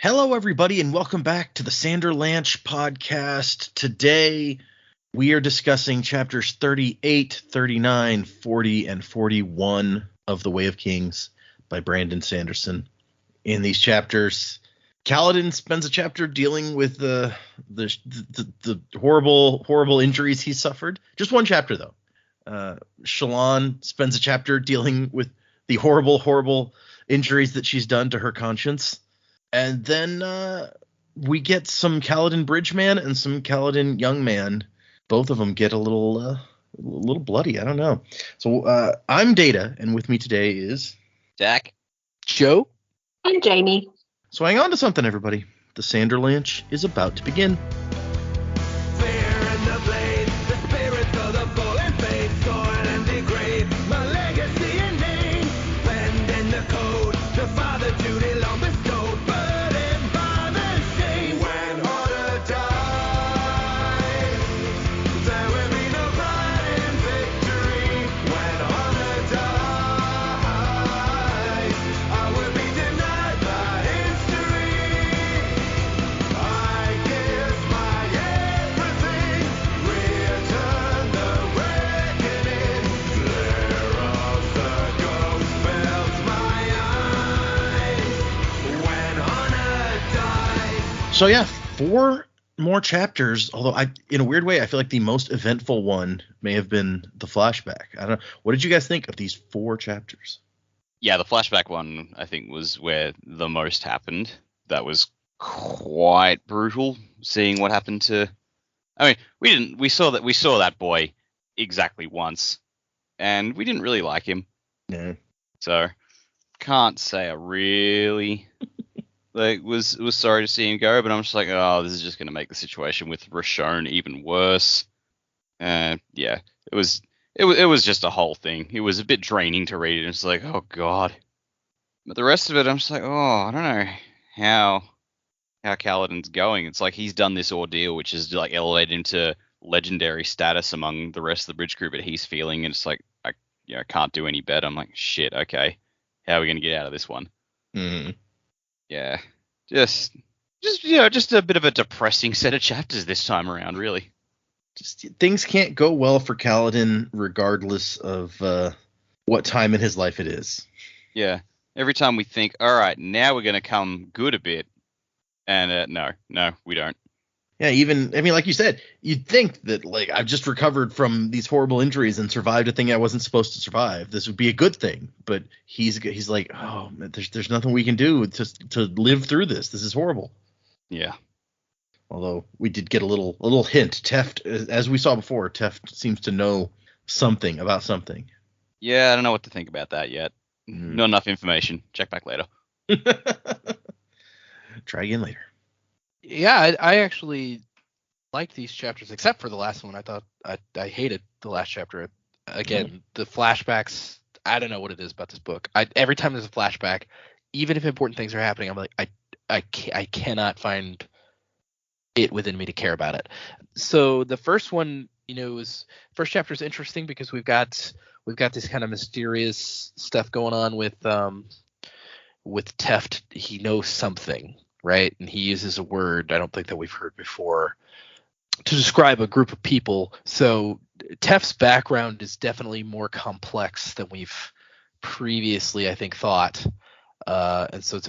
Hello, everybody, and welcome back to the Sanderlanche podcast. Today, we are discussing chapters 38, 39, 40, and 41 of The Way of Kings by Brandon Sanderson. In these chapters, Kaladin spends a chapter dealing with the horrible injuries he suffered. Just one chapter, though. Shallan spends a chapter dealing with the horrible injuries that she's done to her conscience. And then we get some Kaladin Bridgeman and some Kaladin Youngman. Both of them get a little bloody. I don't know. So I'm Data, and with me today is Jack, Joe, and Jamie. So hang on to something, everybody. The Sanderlanche is about to begin. So yeah, 4 more chapters, although in a weird way, I feel like the most eventful one may have been the flashback. I don't know. What did you guys think of these 4 chapters? Yeah, the flashback one, I think, was where the most happened. That was quite brutal, seeing what happened to... I mean, we saw that boy exactly once, and we didn't really like him. No. So, can't say I really... was sorry to see him go, but I'm just like, oh, this is just going to make the situation with Rashon even worse. Yeah, it was just a whole thing. It was a bit draining to read it. It's like, oh god. But the rest of it, I'm just like, oh, I don't know how Kaladin's going. It's like he's done this ordeal, which is like elevated him to legendary status among the rest of the bridge crew, but he's feeling, and it's like, I can't do any better. I'm like, shit, okay, how are we going to get out of this one? Mm-hmm. Yeah, just a bit of a depressing set of chapters this time around, really. Just things can't go well for Kaladin regardless of what time in his life it is. Yeah, every time we think, all right, now we're going to come good a bit, and no, we don't. Yeah, like you said, you'd think that, like, I've just recovered from these horrible injuries and survived a thing I wasn't supposed to survive. This would be a good thing. But he's like, oh, man, there's nothing we can do to live through this. This is horrible. Yeah. Although we did get a little hint. Teft, as we saw before, Teft seems to know something about something. Yeah, I don't know what to think about that yet. Not enough information. Check back later. Try again later. Yeah, I actually liked these chapters, except for the last one. I thought I hated the last chapter. Again, The flashbacks, I don't know what it is about this book. Every time there's a flashback, even if important things are happening, I'm like, I cannot find it within me to care about it. So the first one, first chapter is interesting because we've got this kind of mysterious stuff going on with Teft. He knows something, right? And he uses a word I don't think that we've heard before to describe a group of people. So Teft's background is definitely more complex than we've previously, I think, thought. And so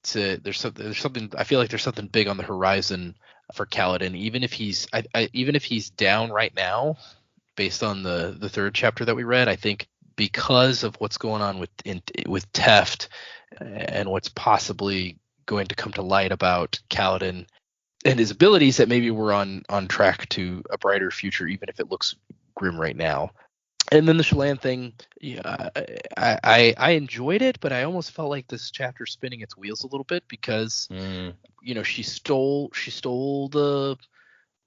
there's something. I feel like there's something big on the horizon for Kaladin, even if he's down right now, based on the third chapter that we read. I think because of what's going on with Teft and what's possibly going to come to light about Kaladin and his abilities, that maybe we're on track to a brighter future, even if it looks grim right now. And then the Shallan thing, yeah, I enjoyed it, but I almost felt like this chapter spinning its wheels a little bit because she stole the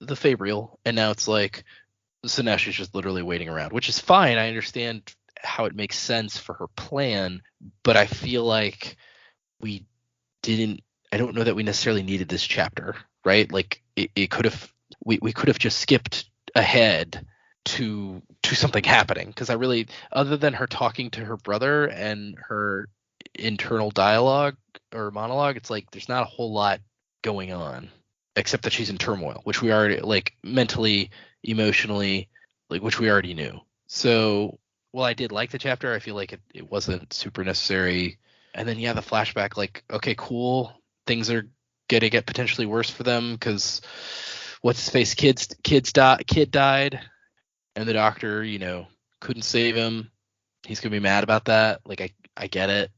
Fabrial, and now it's like, so now she's just literally waiting around, which is fine. I understand how it makes sense for her plan, but I feel like I don't know that we necessarily needed this chapter, right? Like it could have, we could have just skipped ahead to something happening, because I really, other than her talking to her brother and her internal dialogue or monologue, it's like there's not a whole lot going on except that she's in turmoil, which we already like mentally, emotionally, like which we already knew. So while I did like the chapter, I feel like it wasn't super necessary. And then the flashback, like, okay, cool, things are gonna get potentially worse for them because what's his face kid died, and the doctor couldn't save him. He's gonna be mad about that. Like I get it,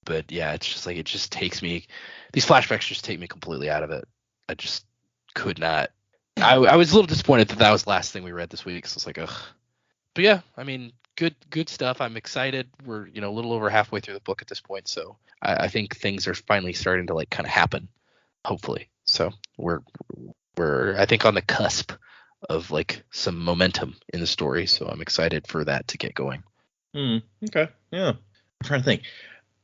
but yeah, it's just like it just takes me. These flashbacks just take me completely out of it. I just could not. I was a little disappointed that was the last thing we read this week. So it's like, ugh. But yeah, I mean, good stuff. I'm excited. We're a little over halfway through the book at this point, so I think things are finally starting to like kind of happen. Hopefully, so we're I think on the cusp of like some momentum in the story. So I'm excited for that to get going. Okay, yeah. I'm trying to think.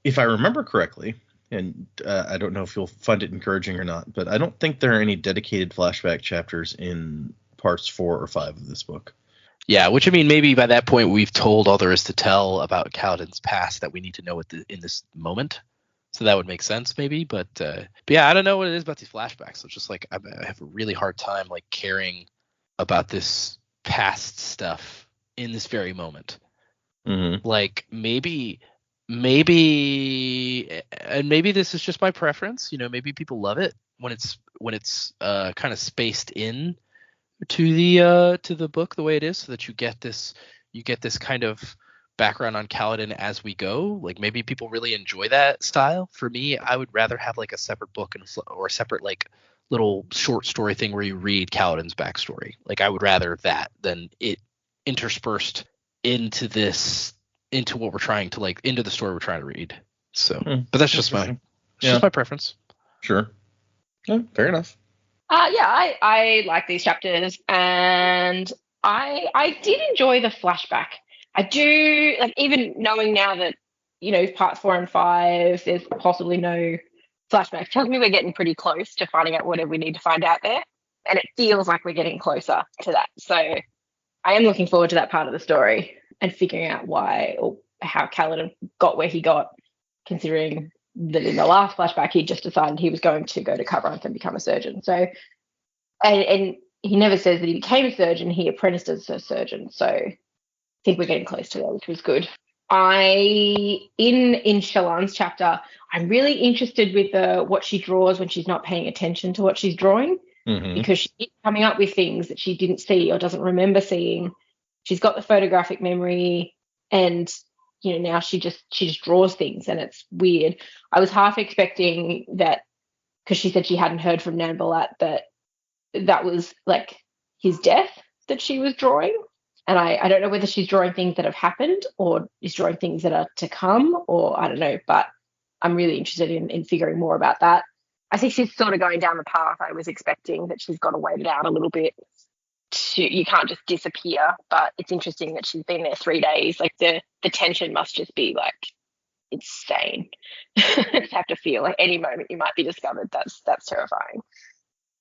If I remember correctly, and I don't know if you'll find it encouraging or not, but I don't think there are any dedicated flashback chapters in parts 4 or 5 of this book. Yeah, which I mean, maybe by that point we've told all there is to tell about Kaladin's past that we need to know in this moment. So that would make sense, maybe. But yeah, I don't know what it is about these flashbacks. It's just like I have a really hard time like caring about this past stuff in this very moment. Mm-hmm. Like maybe and maybe this is just my preference. Maybe people love it when it's kind of spaced in to the book the way it is, so that you get this kind of background on Kaladin as we go. Like maybe people really enjoy that style. For me, I would rather have like a separate book or a separate like little short story thing where you read Kaladin's backstory. Like I would rather that than it interspersed into what we're trying to like into the story we're trying to read. So, but that's just just my preference. Sure. Yeah, fair enough. I like these chapters, and I did enjoy the flashback. I do, like, even knowing now that parts 4 and 5 there's possibly no flashback, tells me we're getting pretty close to finding out whatever we need to find out there, and it feels like we're getting closer to that. So I am looking forward to that part of the story and figuring out why or how Kaladin got where he got, considering that in the last flashback he just decided he was going to go to Kharbranth and become a surgeon. So, and he never says that he became a surgeon, he apprenticed as a surgeon. So I think we're getting close to that, which was good. In Shallan's chapter, I'm really interested with what she draws when she's not paying attention to what she's drawing, because she's coming up with things that she didn't see or doesn't remember seeing. She's got the photographic memory, and now she just draws things, and it's weird. I was half expecting that, because she said she hadn't heard from Nanbalat, that was like his death that she was drawing. And I don't know whether she's drawing things that have happened or is drawing things that are to come, or I don't know, but I'm really interested in figuring more about that. I think she's sort of going down the path I was expecting, that she's got to wait it out a little bit. You can't just disappear, but it's interesting that she's been there 3 days. Like the tension must just be like insane. You have to feel like any moment you might be discovered. That's terrifying.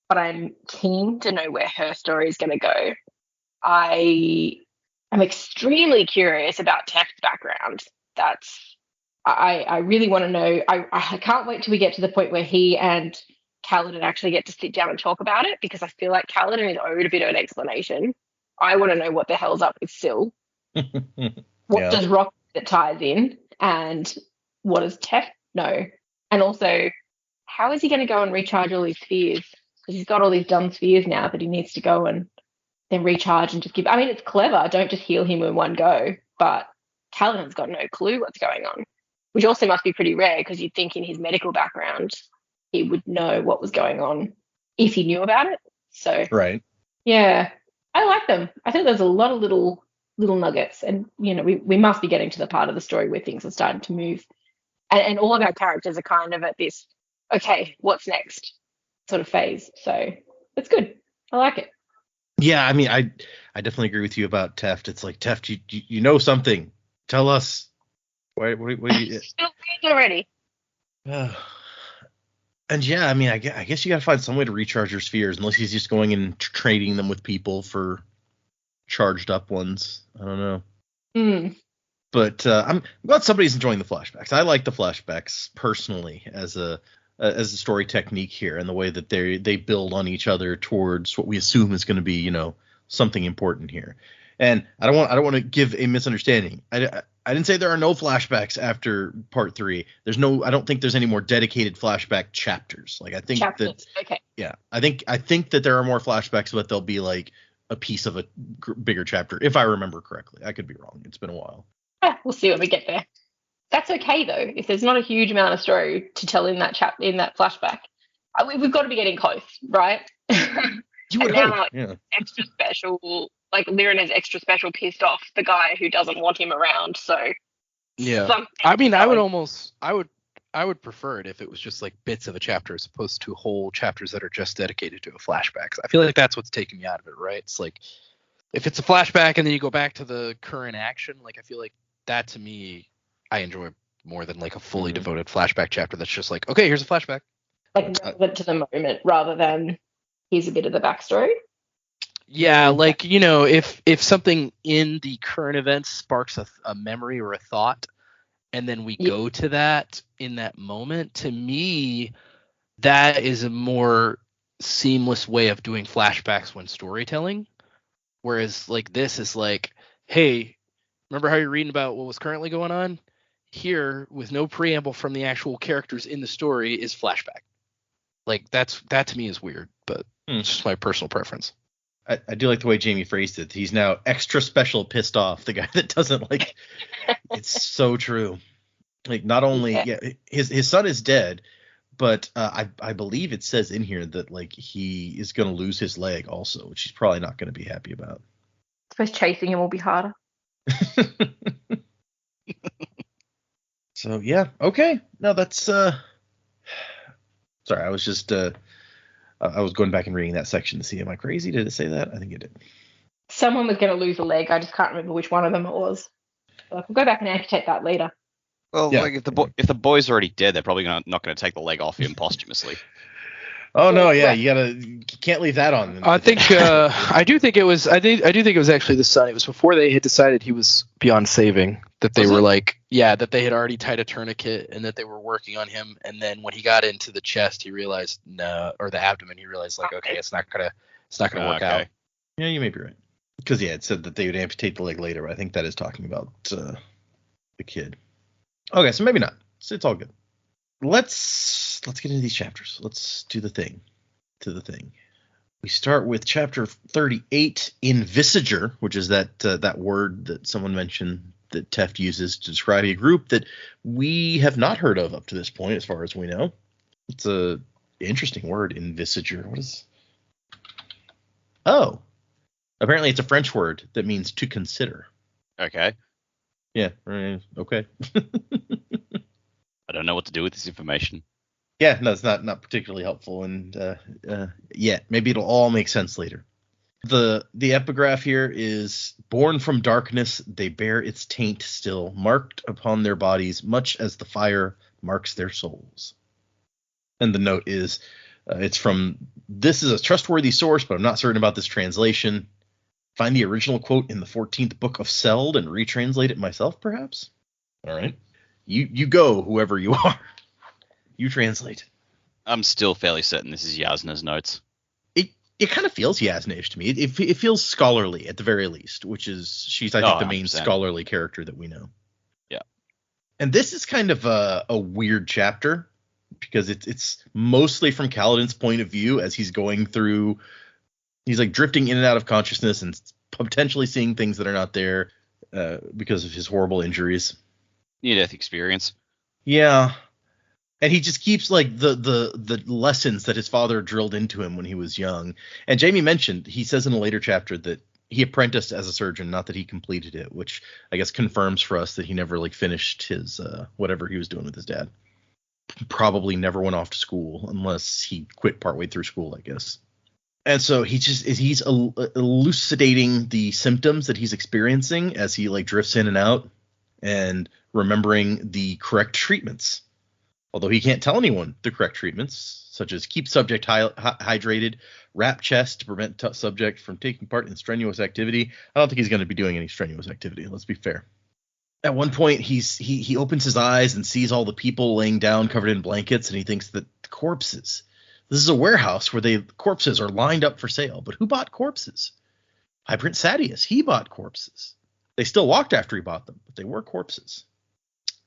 But I'm keen to know where her story is going to go. I'm extremely curious about Tef's background. I really want to know. I can't wait till we get to the point where he and Kaladin actually get to sit down and talk about it, because I feel like Kaladin is owed a bit of an explanation. I want to know what the hell's up with Syl. What does Rock that ties in, and what does Tef know? And also, how is he going to go and recharge all these spheres? Because he's got all these dumb spheres now that he needs to go and then recharge and just give. I mean, it's clever. Don't just heal him in one go. But Kaladin's got no clue what's going on, which also must be pretty rare, because you'd think in his medical background he would know what was going on if he knew about it. So right. Yeah, I like them. I think there's a lot of little nuggets, and we must be getting to the part of the story where things are starting to move, and all of our characters are kind of at this, okay, what's next sort of phase. So it's good. I like it. Yeah, I mean, I definitely agree with you about Teft. It's like, Teft, you know something. Tell us. What do you? Still already. And yeah, I mean, I guess you got to find some way to recharge your spheres, unless he's just going and trading them with people for charged up ones. I don't know. But I'm glad somebody's enjoying the flashbacks. I like the flashbacks personally as a story technique here, and the way that they build on each other towards what we assume is going to be, something important here. And I don't want to give a misunderstanding. I didn't say there are no flashbacks after part 3. I don't think there's any more dedicated flashback chapters. Like, I think Chapters. Okay. Yeah, I think that there are more flashbacks, but they'll be like a piece of a bigger chapter, if I remember correctly. I could be wrong. It's been a while. We'll see when we get there. That's okay though. If there's not a huge amount of story to tell in that flashback, we've got to be getting close, right? You would hope. Yeah. Extra special, like Liren is extra special, pissed off the guy who doesn't want him around. So yeah, I mean, I would prefer it if it was just like bits of a chapter as opposed to whole chapters that are just dedicated to a flashback. I feel like that's what's taking me out of it, right? It's like if it's a flashback and then you go back to the current action, like I feel like that to me I enjoy more than like a fully devoted flashback chapter that's just like, okay, here's a flashback. Like relevant to the moment rather than here's a bit of the backstory. Yeah, like, if something in the current events sparks a memory or a thought, and then we go to that in that moment, to me, that is a more seamless way of doing flashbacks when storytelling. Whereas like this is like, hey, remember how you're reading about what was currently going on? Here, with no preamble from the actual characters in the story, is flashback. Like that to me is weird, but it's just my personal preference. I do like the way Jamie phrased it. He's now extra special pissed off, the guy that doesn't like. It's so true. Like, not only his son is dead, but I believe it says in here that like he is going to lose his leg also, which he's probably not going to be happy about. I suppose chasing him will be harder. So yeah, okay. No, that's sorry, I was just I was going back and reading that section to see, am I crazy? Did it say that? I think it did. Someone was going to lose a leg. I just can't remember which one of them it was. So we'll go back and amputate that later. Well, like if the boy's already dead, they're probably not going to take the leg off him posthumously. Oh no, yeah, you can't leave that on. I think I do think it was actually the son. It was before they had decided he was beyond saving that they were like, that they had already tied a tourniquet and that they were working on him. And then when he got into the chest, he realized or the abdomen, he realized like, okay, it's not gonna work out. Yeah, you may be right. Because it said that they would amputate the leg later. But I think that is talking about the kid. Okay, so maybe not. It's all good. Let's get into these chapters. Let's do the thing. We start with chapter 38, Invisager, which is that word that someone mentioned that Teft uses to describe a group that we have not heard of up to this point, as far as we know. It's a interesting word, Invisager. What is? Oh, apparently it's a French word that means to consider. Okay. Yeah. Okay. I don't know what to do with this information. Yeah, no, it's not particularly helpful, and maybe it'll all make sense later. The epigraph here is, born from darkness, they bear its taint still, marked upon their bodies, much as the fire marks their souls. And the note is, it's from, this is a trustworthy source, but I'm not certain about this translation. Find the original quote in the 14th book of Seld and retranslate it myself, perhaps? All right. You go, whoever you are. You translate. I'm still fairly certain this is Yasna's notes. It kind of feels Yasna-ish to me. It feels scholarly at the very least, which is, she's, I think, the main 100%. Scholarly character that we know. Yeah. And this is kind of a weird chapter because it's mostly from Kaladin's point of view as he's going through, he's like drifting in and out of consciousness and potentially seeing things that are not there because of his horrible injuries. Near-death experience. Yeah. And he just keeps like the lessons that his father drilled into him when he was young. And Jamie mentioned, he says in a later chapter that he apprenticed as a surgeon, not that he completed it, which I guess confirms for us that he never like finished his whatever he was doing with his dad. Probably never went off to school unless he quit partway through school, I guess. And so he's elucidating the symptoms that he's experiencing as he like drifts in and out and remembering the correct treatments. Although he can't tell anyone the correct treatments, such as keep subject hydrated, wrap chest to prevent subject from taking part in strenuous activity. I don't think he's going to be doing any strenuous activity. Let's be fair. At one point, he opens his eyes and sees all the people laying down covered in blankets, and he thinks that corpses. This is a warehouse where corpses are lined up for sale. But who bought corpses? High Prince Sadeas. He bought corpses. They still walked after he bought them, but they were corpses.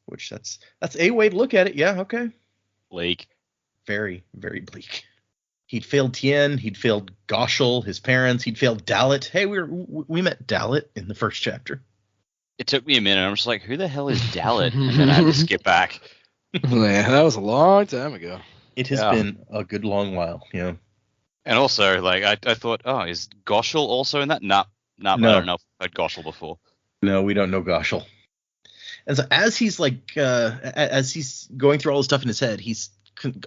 Which that's a way to look at it. Yeah, okay. Bleak. Very, very bleak. He'd failed Tien. He'd failed Goshel, his parents. He'd failed Dalit. Hey, we met Dalit in the first chapter. It took me a minute. I'm just like, who the hell is Dalit? And then I had to skip back. Yeah, that was a long time ago. It has been a good long while, yeah. And also, like, I thought, oh, is Goshel also in that? Nah, no. I don't know if I've heard Goshel before. No, we don't know Goshel. And so as he's as he's going through all this stuff in his head, he's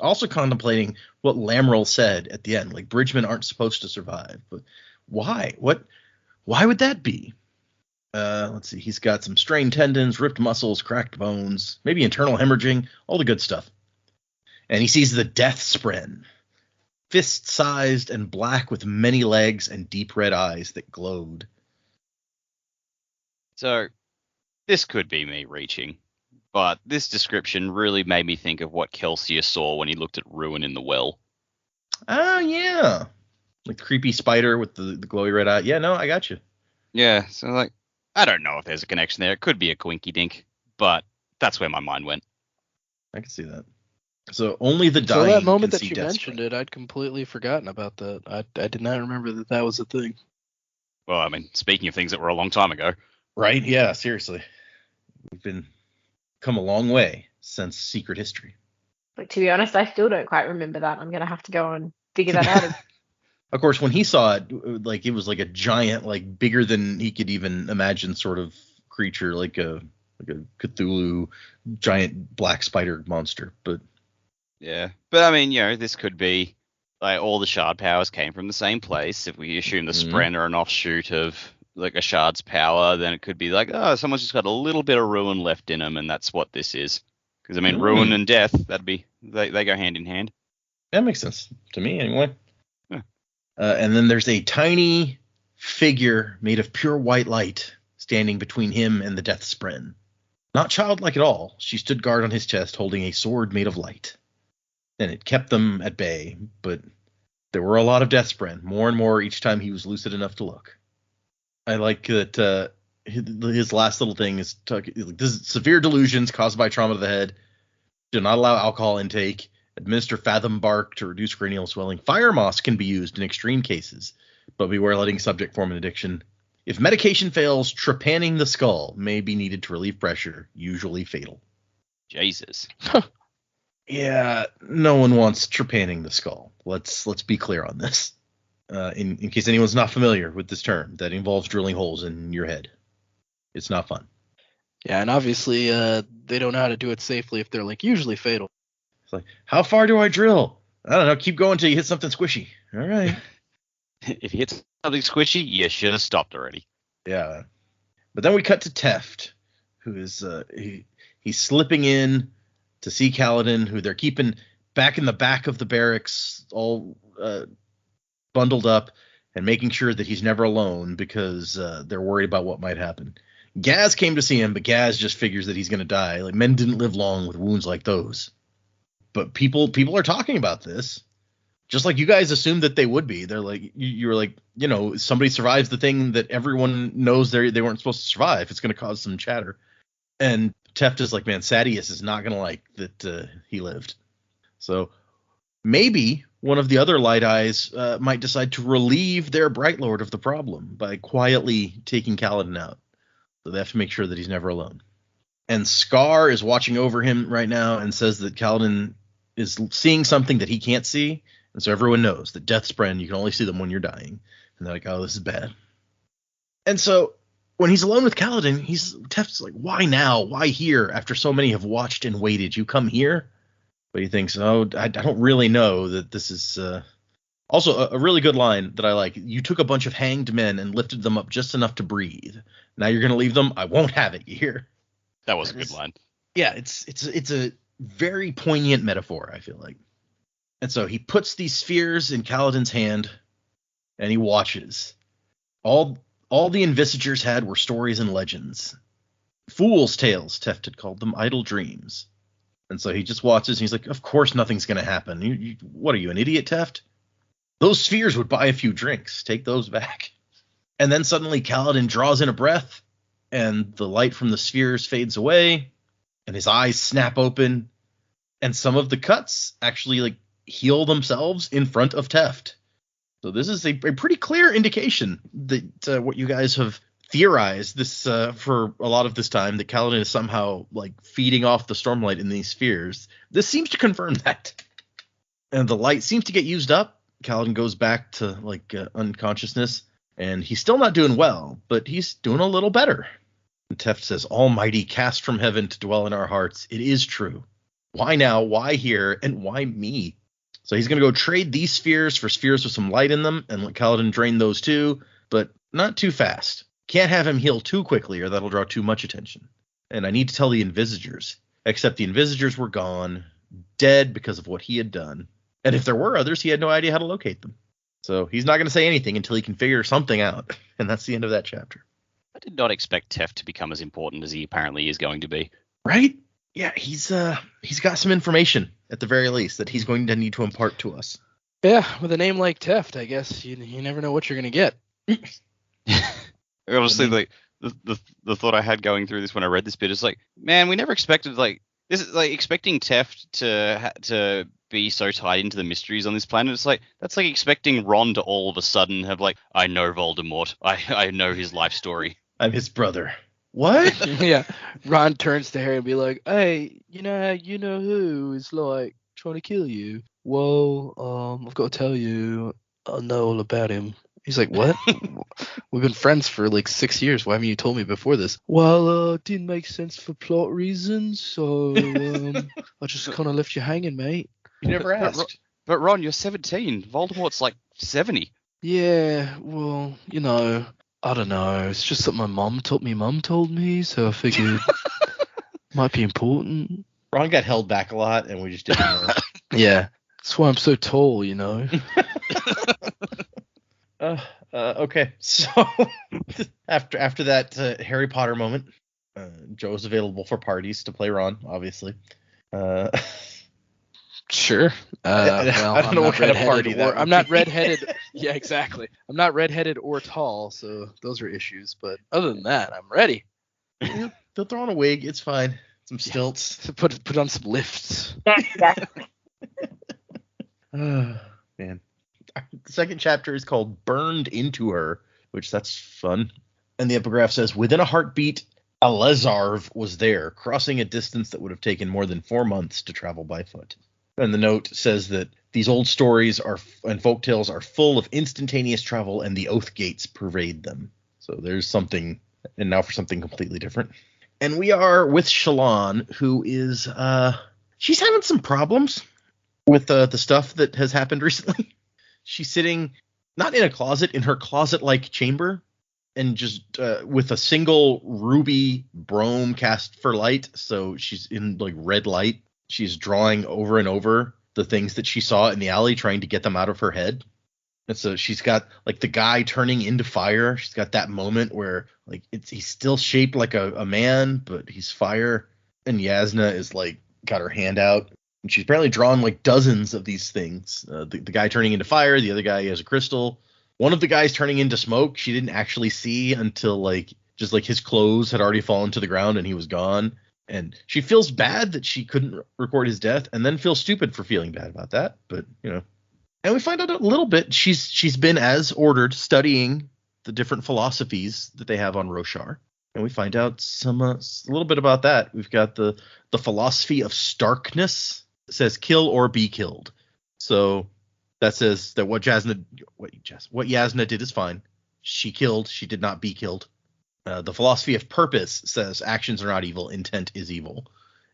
also contemplating what Lamrel said at the end. Like, Bridgemen aren't supposed to survive. But why? Why would that be? Let's see. He's got some strained tendons, ripped muscles, cracked bones, maybe internal hemorrhaging, all the good stuff. And he sees the Death Spren, fist-sized and black with many legs and deep red eyes that glowed. So, this could be me reaching, but this description really made me think of what Kelsier saw when he looked at Ruin in the well. Oh, yeah. Like the creepy spider with the glowy red eye. Yeah, no, I got you. Yeah, so like, I don't know if there's a connection there. It could be a coinky dink, but that's where my mind went. I can see that. So only the dying. So that moment can that see you mentioned it, I'd completely forgotten about that. I did not remember that was a thing. Well, I mean, speaking of things that were a long time ago. Right? Yeah, seriously. We've come a long way since Secret History. But to be honest, I still don't quite remember that. I'm going to have to go and figure that out. Of course, when he saw it, like, it was like a giant, like, bigger than he could even imagine sort of creature, like a Cthulhu giant black spider monster. But yeah, but I mean, this could be like all the shard powers came from the same place. If we assume the Spren are an offshoot of like a shard's power, then it could be like, oh, someone's just got a little bit of Ruin left in them, and that's what this is. Because I mean, Ruin and death, they go hand in hand. That makes sense to me, anyway. Yeah. And then there's a tiny figure made of pure white light standing between him and the Death Spren. Not childlike at all, she stood guard on his chest, holding a sword made of light. And it kept them at bay, but there were a lot of Death Spren, more and more each time he was lucid enough to look. I like that his last little thing is severe delusions caused by trauma to the head. Do not allow alcohol intake. Administer fathom bark to reduce cranial swelling. Fire moss can be used in extreme cases, but beware letting subject form an addiction. If medication fails, trepanning the skull may be needed to relieve pressure, usually fatal. Jesus. Yeah, no one wants trepanning the skull. Let's be clear on this. In case anyone's not familiar with this term, that involves drilling holes in your head. It's not fun. Yeah, and obviously they don't know how to do it safely if they're like usually fatal. It's like, how far do I drill? I don't know. Keep going till you hit something squishy. All right. If you hit something squishy, you should have stopped already. Yeah. But then we cut to Teft, who is he's slipping in to see Kaladin, who they're keeping back in the back of the barracks, all bundled up, and making sure that he's never alone because they're worried about what might happen. Gaz came to see him, but Gaz just figures that he's going to die. Like, men didn't live long with wounds like those. But people are talking about this. Just like you guys assumed that they would be. They're like, you were like, somebody survives the thing that everyone knows they weren't supposed to survive. It's going to cause some chatter. And Teft is like, man, Sadeas is not going to like that he lived. So maybe one of the other Light Eyes might decide to relieve their Bright Lord of the problem by quietly taking Kaladin out. So they have to make sure that he's never alone. And Scar is watching over him right now and says that Kaladin is seeing something that he can't see. And so everyone knows that Death Spren, you can only see them when you're dying. And they're like, oh, this is bad. And so when he's alone with Kaladin, Teft's like, why now? Why here? After so many have watched and waited, you come here? But he thinks, oh, I don't really know that this is... Also, a really good line that I like. You took a bunch of hanged men and lifted them up just enough to breathe. Now you're going to leave them? I won't have it, you hear? That was a good line. Yeah, it's a very poignant metaphor, I feel like. And so he puts these spheres in Kaladin's hand, and he watches. All the envisagers had were stories and legends. Fool's tales, Teft had called them, idle dreams. And so he just watches and he's like, of course nothing's going to happen. What are you, an idiot, Teft? Those spheres would buy a few drinks. Take those back. And then suddenly Kaladin draws in a breath and the light from the spheres fades away and his eyes snap open and some of the cuts actually like heal themselves in front of Teft. So this is a pretty clear indication that what you guys have theorized this for a lot of this time, that Kaladin is somehow like feeding off the stormlight in these spheres. This seems to confirm that. And the light seems to get used up. Kaladin goes back to like unconsciousness, and he's still not doing well, but he's doing a little better. And Teft says, Almighty, cast from heaven to dwell in our hearts. It is true. Why now? Why here? And why me? So he's going to go trade these spheres for spheres with some light in them and let Kaladin drain those too, but not too fast. Can't have him heal too quickly or that'll draw too much attention. And I need to tell the Invisagers, except the Invisagers were gone, dead because of what he had done. And if there were others, he had no idea how to locate them. So he's not going to say anything until he can figure something out. And that's the end of that chapter. I did not expect Teft to become as important as he apparently is going to be. Right? Yeah, he's got some information at the very least that he's going to need to impart to us. Yeah, with a name like Teft, I guess you never know what you're going to get. Honestly, like the thought I had going through this when I read this bit is like, man, we never expected like this is like expecting Teft to be so tied into the mysteries on this planet. It's like that's like expecting Ron to all of a sudden have like, I know Voldemort, I know his life story. I'm his brother. What? Yeah, Ron turns to Harry and be like, hey, you know who is like trying to kill you? Well, I've got to tell you, I know all about him. He's like, what? We've been friends for like 6 years. Why haven't you told me before this? Well, didn't make sense for plot reasons, so I just kind of left you hanging, mate. You never asked. But Ron, you're 17. Voldemort's like 70. Yeah, well, I don't know. It's just something my mum told me, so I figured might be important. Ron got held back a lot, and we just didn't know. Yeah, that's why I'm so tall, Okay, so after that Harry Potter moment, Joe's available for parties to play Ron, obviously. Sure. Well, I don't know what kind of party that. I'm not redheaded. Yeah, exactly. I'm not redheaded or tall, so those are issues. But other than that, I'm ready. They'll throw on a wig. It's fine. Some stilts. So put on some lifts. Exactly. Man. The second chapter is called Burned Into Her, which that's fun. And the epigraph says, within a heartbeat, Alezarv was there, crossing a distance that would have taken more than 4 months to travel by foot. And the note says that these old stories and folktales are full of instantaneous travel, and the oath gates pervade them. So there's something, and now for something completely different. And we are with Shallan, who is, she's having some problems with the stuff that has happened recently. She's sitting not in a closet, in her closet-like chamber, and just with a single ruby brome cast for light. So she's in like red light. She's drawing over and over the things that she saw in the alley, trying to get them out of her head. And so she's got like the guy turning into fire. She's got that moment where like he's still shaped like a man, but he's fire. And Yasna is like got her hand out. And she's apparently drawn like dozens of these things. The guy turning into fire, the other guy has a crystal. One of the guys turning into smoke, she didn't actually see until like just like his clothes had already fallen to the ground and he was gone. And she feels bad that she couldn't record his death, and then feels stupid for feeling bad about that. But and we find out a little bit. She's been as ordered studying the different philosophies that they have on Roshar. And we find out a little bit about that. We've got the philosophy of starkness. It says kill or be killed. So that says that what Yasna did is fine. She killed. She did not be killed. The philosophy of purpose says actions are not evil. Intent is evil.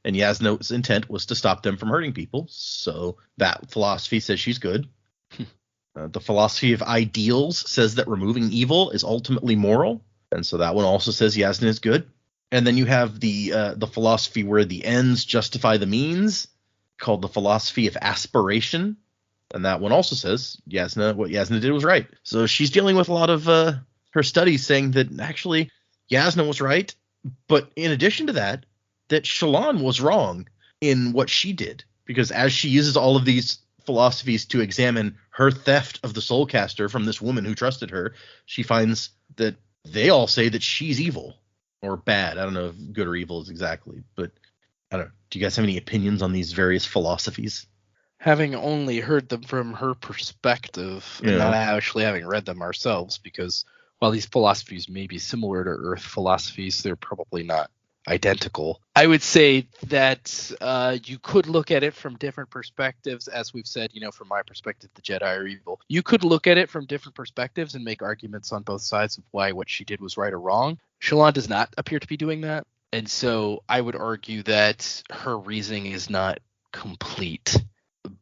And Yasna's intent was to stop them from hurting people. So that philosophy says she's good. The philosophy of ideals says that removing evil is ultimately moral. And so that one also says Yasna is good. And then you have the philosophy where the ends justify the means, called the philosophy of aspiration. And that one also says what Yasna did was right. So she's dealing with a lot of her studies saying that actually Yasna was right But in addition to that, that Shallan was wrong in what she did, because as she uses all of these philosophies to examine her theft of the Soulcaster from this woman who trusted her, she finds that they all say that she's evil or bad. I don't know if good or evil is exactly, but I don't know. Do you guys have any opinions on these various philosophies? Having only heard them from her perspective, and not actually having read them ourselves, because while these philosophies may be similar to Earth philosophies, they're probably not identical. I would say that you could look at it from different perspectives. As we've said, from my perspective, the Jedi are evil. You could look at it from different perspectives and make arguments on both sides of why what she did was right or wrong. Shallan does not appear to be doing that. And so I would argue that her reasoning is not complete.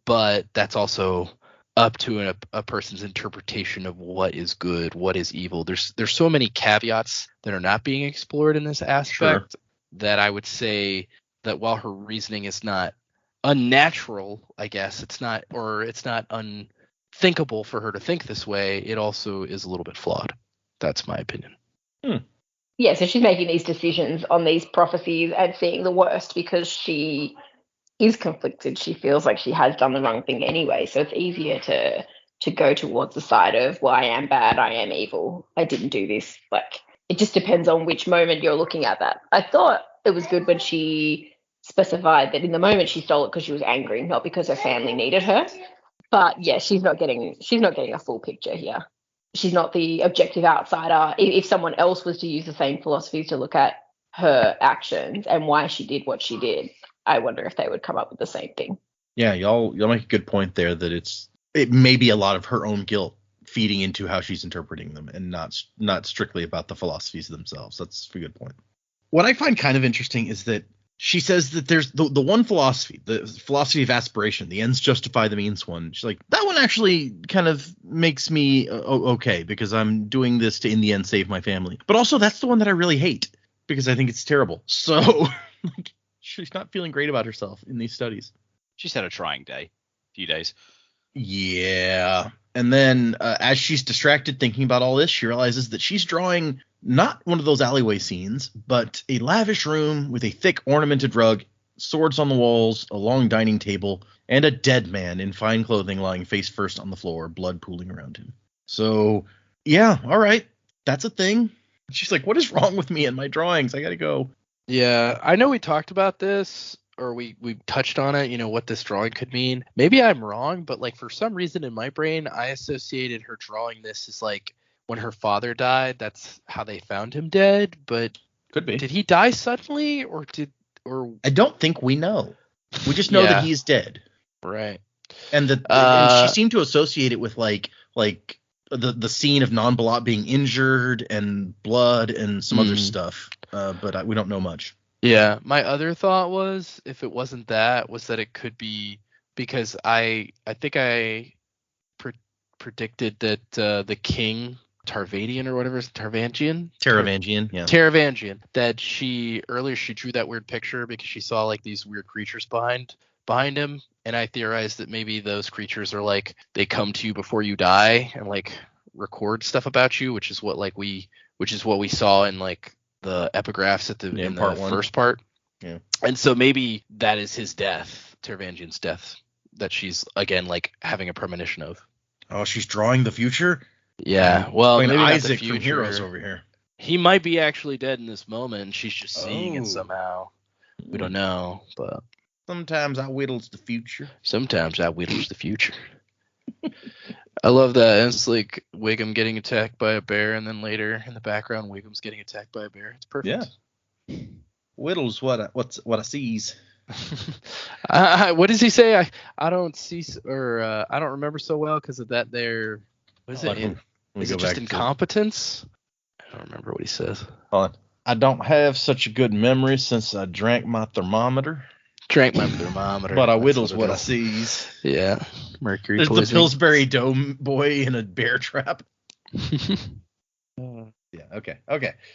But that's also up to a person's interpretation of what is good, what is evil. There's so many caveats that are not being explored in this aspect that I would say that while her reasoning is not unnatural, I guess it's not unthinkable for her to think this way, it also is a little bit flawed. That's my opinion. Yeah, so she's making these decisions on these prophecies and seeing the worst because she is conflicted. She feels like she has done the wrong thing anyway, so it's easier to go towards the side of, well, I am bad, I am evil, I didn't do this. Like, it just depends on which moment you're looking at that. I thought it was good when she specified that in the moment she stole it because she was angry, not because her family needed her. But yeah, she's not getting a full picture here. She's not the objective outsider. If someone else was to use the same philosophies to look at her actions and why she did what she did, I wonder if they would come up with the same thing. Yeah, y'all make a good point there that it may be a lot of her own guilt feeding into how she's interpreting them and not strictly about the philosophies themselves. That's a good point. What I find kind of interesting is that she says that there's the one philosophy, the philosophy of aspiration, the ends justify the means one. She's like, that one actually kind of makes me okay because I'm doing this to in the end save my family. But also that's the one that I really hate because I think it's terrible. So she's not feeling great about herself in these studies. She's had a trying few days. Yeah. And then as she's distracted thinking about all this, she realizes that she's drawing not one of those alleyway scenes, but a lavish room with a thick ornamented rug, swords on the walls, a long dining table, and a dead man in fine clothing lying face first on the floor, blood pooling around him. So, yeah, all right. That's a thing. She's like, what is wrong with me and my drawings? I got to go. Yeah, I know we talked about this, or we touched on it, what this drawing could mean. Maybe I'm wrong, but like for some reason in my brain, I associated her drawing this as like when her father died, that's how they found him dead. But could be. Did he die suddenly, or I don't think we know. We just know that he's dead. Right. And and she seemed to associate it with like the scene of Non-Balat being injured and blood and some other stuff. But we don't know much. Yeah, my other thought was, if it wasn't that, was that it could be because I think I predicted that the king Tarvadian or whatever is Taravangian, yeah. Taravangian, that she drew that weird picture because she saw like these weird creatures behind him, and I theorized that maybe those creatures are like they come to you before you die and like record stuff about you, which is what we saw in like the epigraphs at in part the first part. Yeah. And so maybe that is his death, Taravangian's death, that she's again like having a premonition of. Oh, she's drawing the future? Yeah. Well, maybe Isaac from Heroes over here. He might be actually dead in this moment and she's just seeing it somehow. We don't know, but sometimes I whittles the future. I love that. And it's like Wiggum getting attacked by a bear, and then later in the background, Wiggum's getting attacked by a bear. It's perfect. Yeah. Whittles what I sees. What does he say? I don't see, or I don't remember so well because of that. There, what is it? Is it just incompetence? I don't remember what he says. Hold on. I don't have such a good memory since I drank my thermometer. But I whittles what I sees. Yeah. Mercury There's poisoning. the Pillsbury Dome boy in a bear trap. Yeah, okay.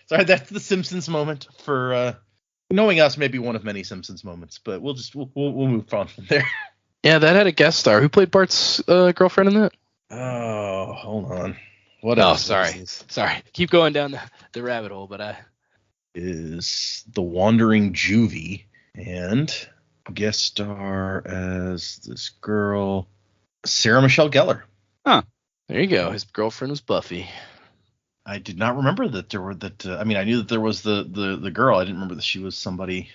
Sorry, that's the Simpsons moment for knowing us, maybe one of many Simpsons moments, but we'll move on from there. Yeah, that had a guest star. Who played Bart's girlfriend in that? Oh, hold on. What else? Sorry. Keep going down the rabbit hole, but is the Wandering Juvie, and guest star as this girl, Sarah Michelle Gellar. Huh. There you go. His girlfriend was Buffy. I did not remember that there were that. I mean, I knew that there was the girl. I didn't remember that she was somebody.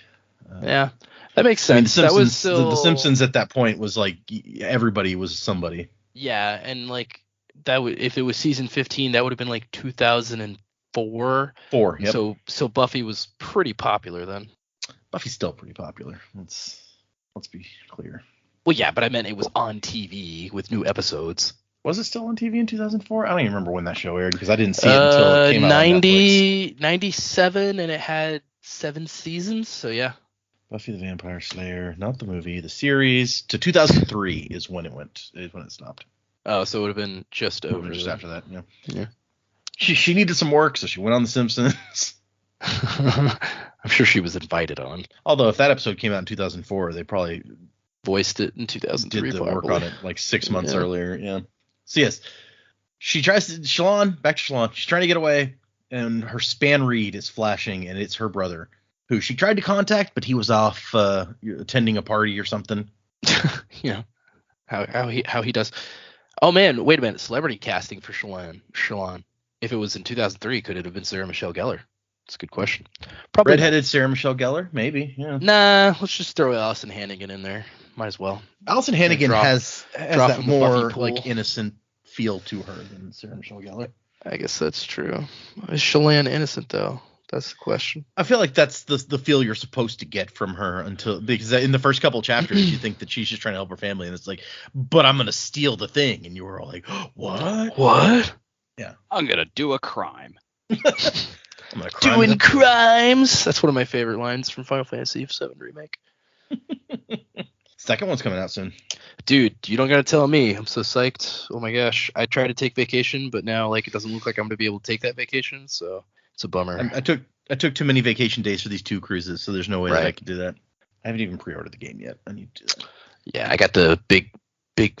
Yeah, that makes sense. I mean, the Simpsons, that was still... the Simpsons at that point was like everybody was somebody. Yeah, and like that would, if it was season 15, that would have been like 2004. Yep. So Buffy was pretty popular then. Buffy's still pretty popular. Let's be clear. Well, yeah, but I meant it was on TV with new episodes. Was it still on TV in 2004? I don't even remember when that show aired because I didn't see it until it came out on Netflix. 97, and it had 7 seasons. So yeah. Buffy the Vampire Slayer, not the movie, the series, to 2003 is when it stopped. Oh, so it would have been just over. Just after that, yeah. Yeah. She needed some work, so she went on The Simpsons. I'm sure she was invited on. Although if that episode came out in 2004, they probably voiced it in 2003. Did the work on it like 6 months earlier. Yeah. So yes, she tries to back to Shalon. She's trying to get away, and her span read is flashing, and it's her brother, who she tried to contact, but he was off attending a party or something. How he does. Oh man, wait a minute. Celebrity casting for Shalon. If it was in 2003, could it have been Sarah Michelle Gellar? That's a good question. Probably redheaded Sarah Michelle Gellar, maybe. Yeah. Nah, let's just throw Allison Hannigan in there. Might as well. Allison Hannigan has that more like innocent feel to her than Sarah Michelle Gellar. I guess that's true. Is Shalon innocent though? That's the question. I feel like that's the feel you're supposed to get from her because in the first couple chapters you think that she's just trying to help her family, and it's like, but I'm gonna steal the thing, and you were all like, what? Yeah, I'm gonna do a crime. I'm gonna doing crimes. That's one of my favorite lines from Final Fantasy VII Remake. Second one's coming out soon. Dude, you don't gotta tell me. I'm so psyched. Oh my gosh. I tried to take vacation, but now like it doesn't look like I'm gonna be able to take that vacation, so it's a bummer. I took too many vacation days for these 2 cruises, so there's no way that I could do that. I haven't even pre-ordered the game yet. I need to do that. Yeah, I got the big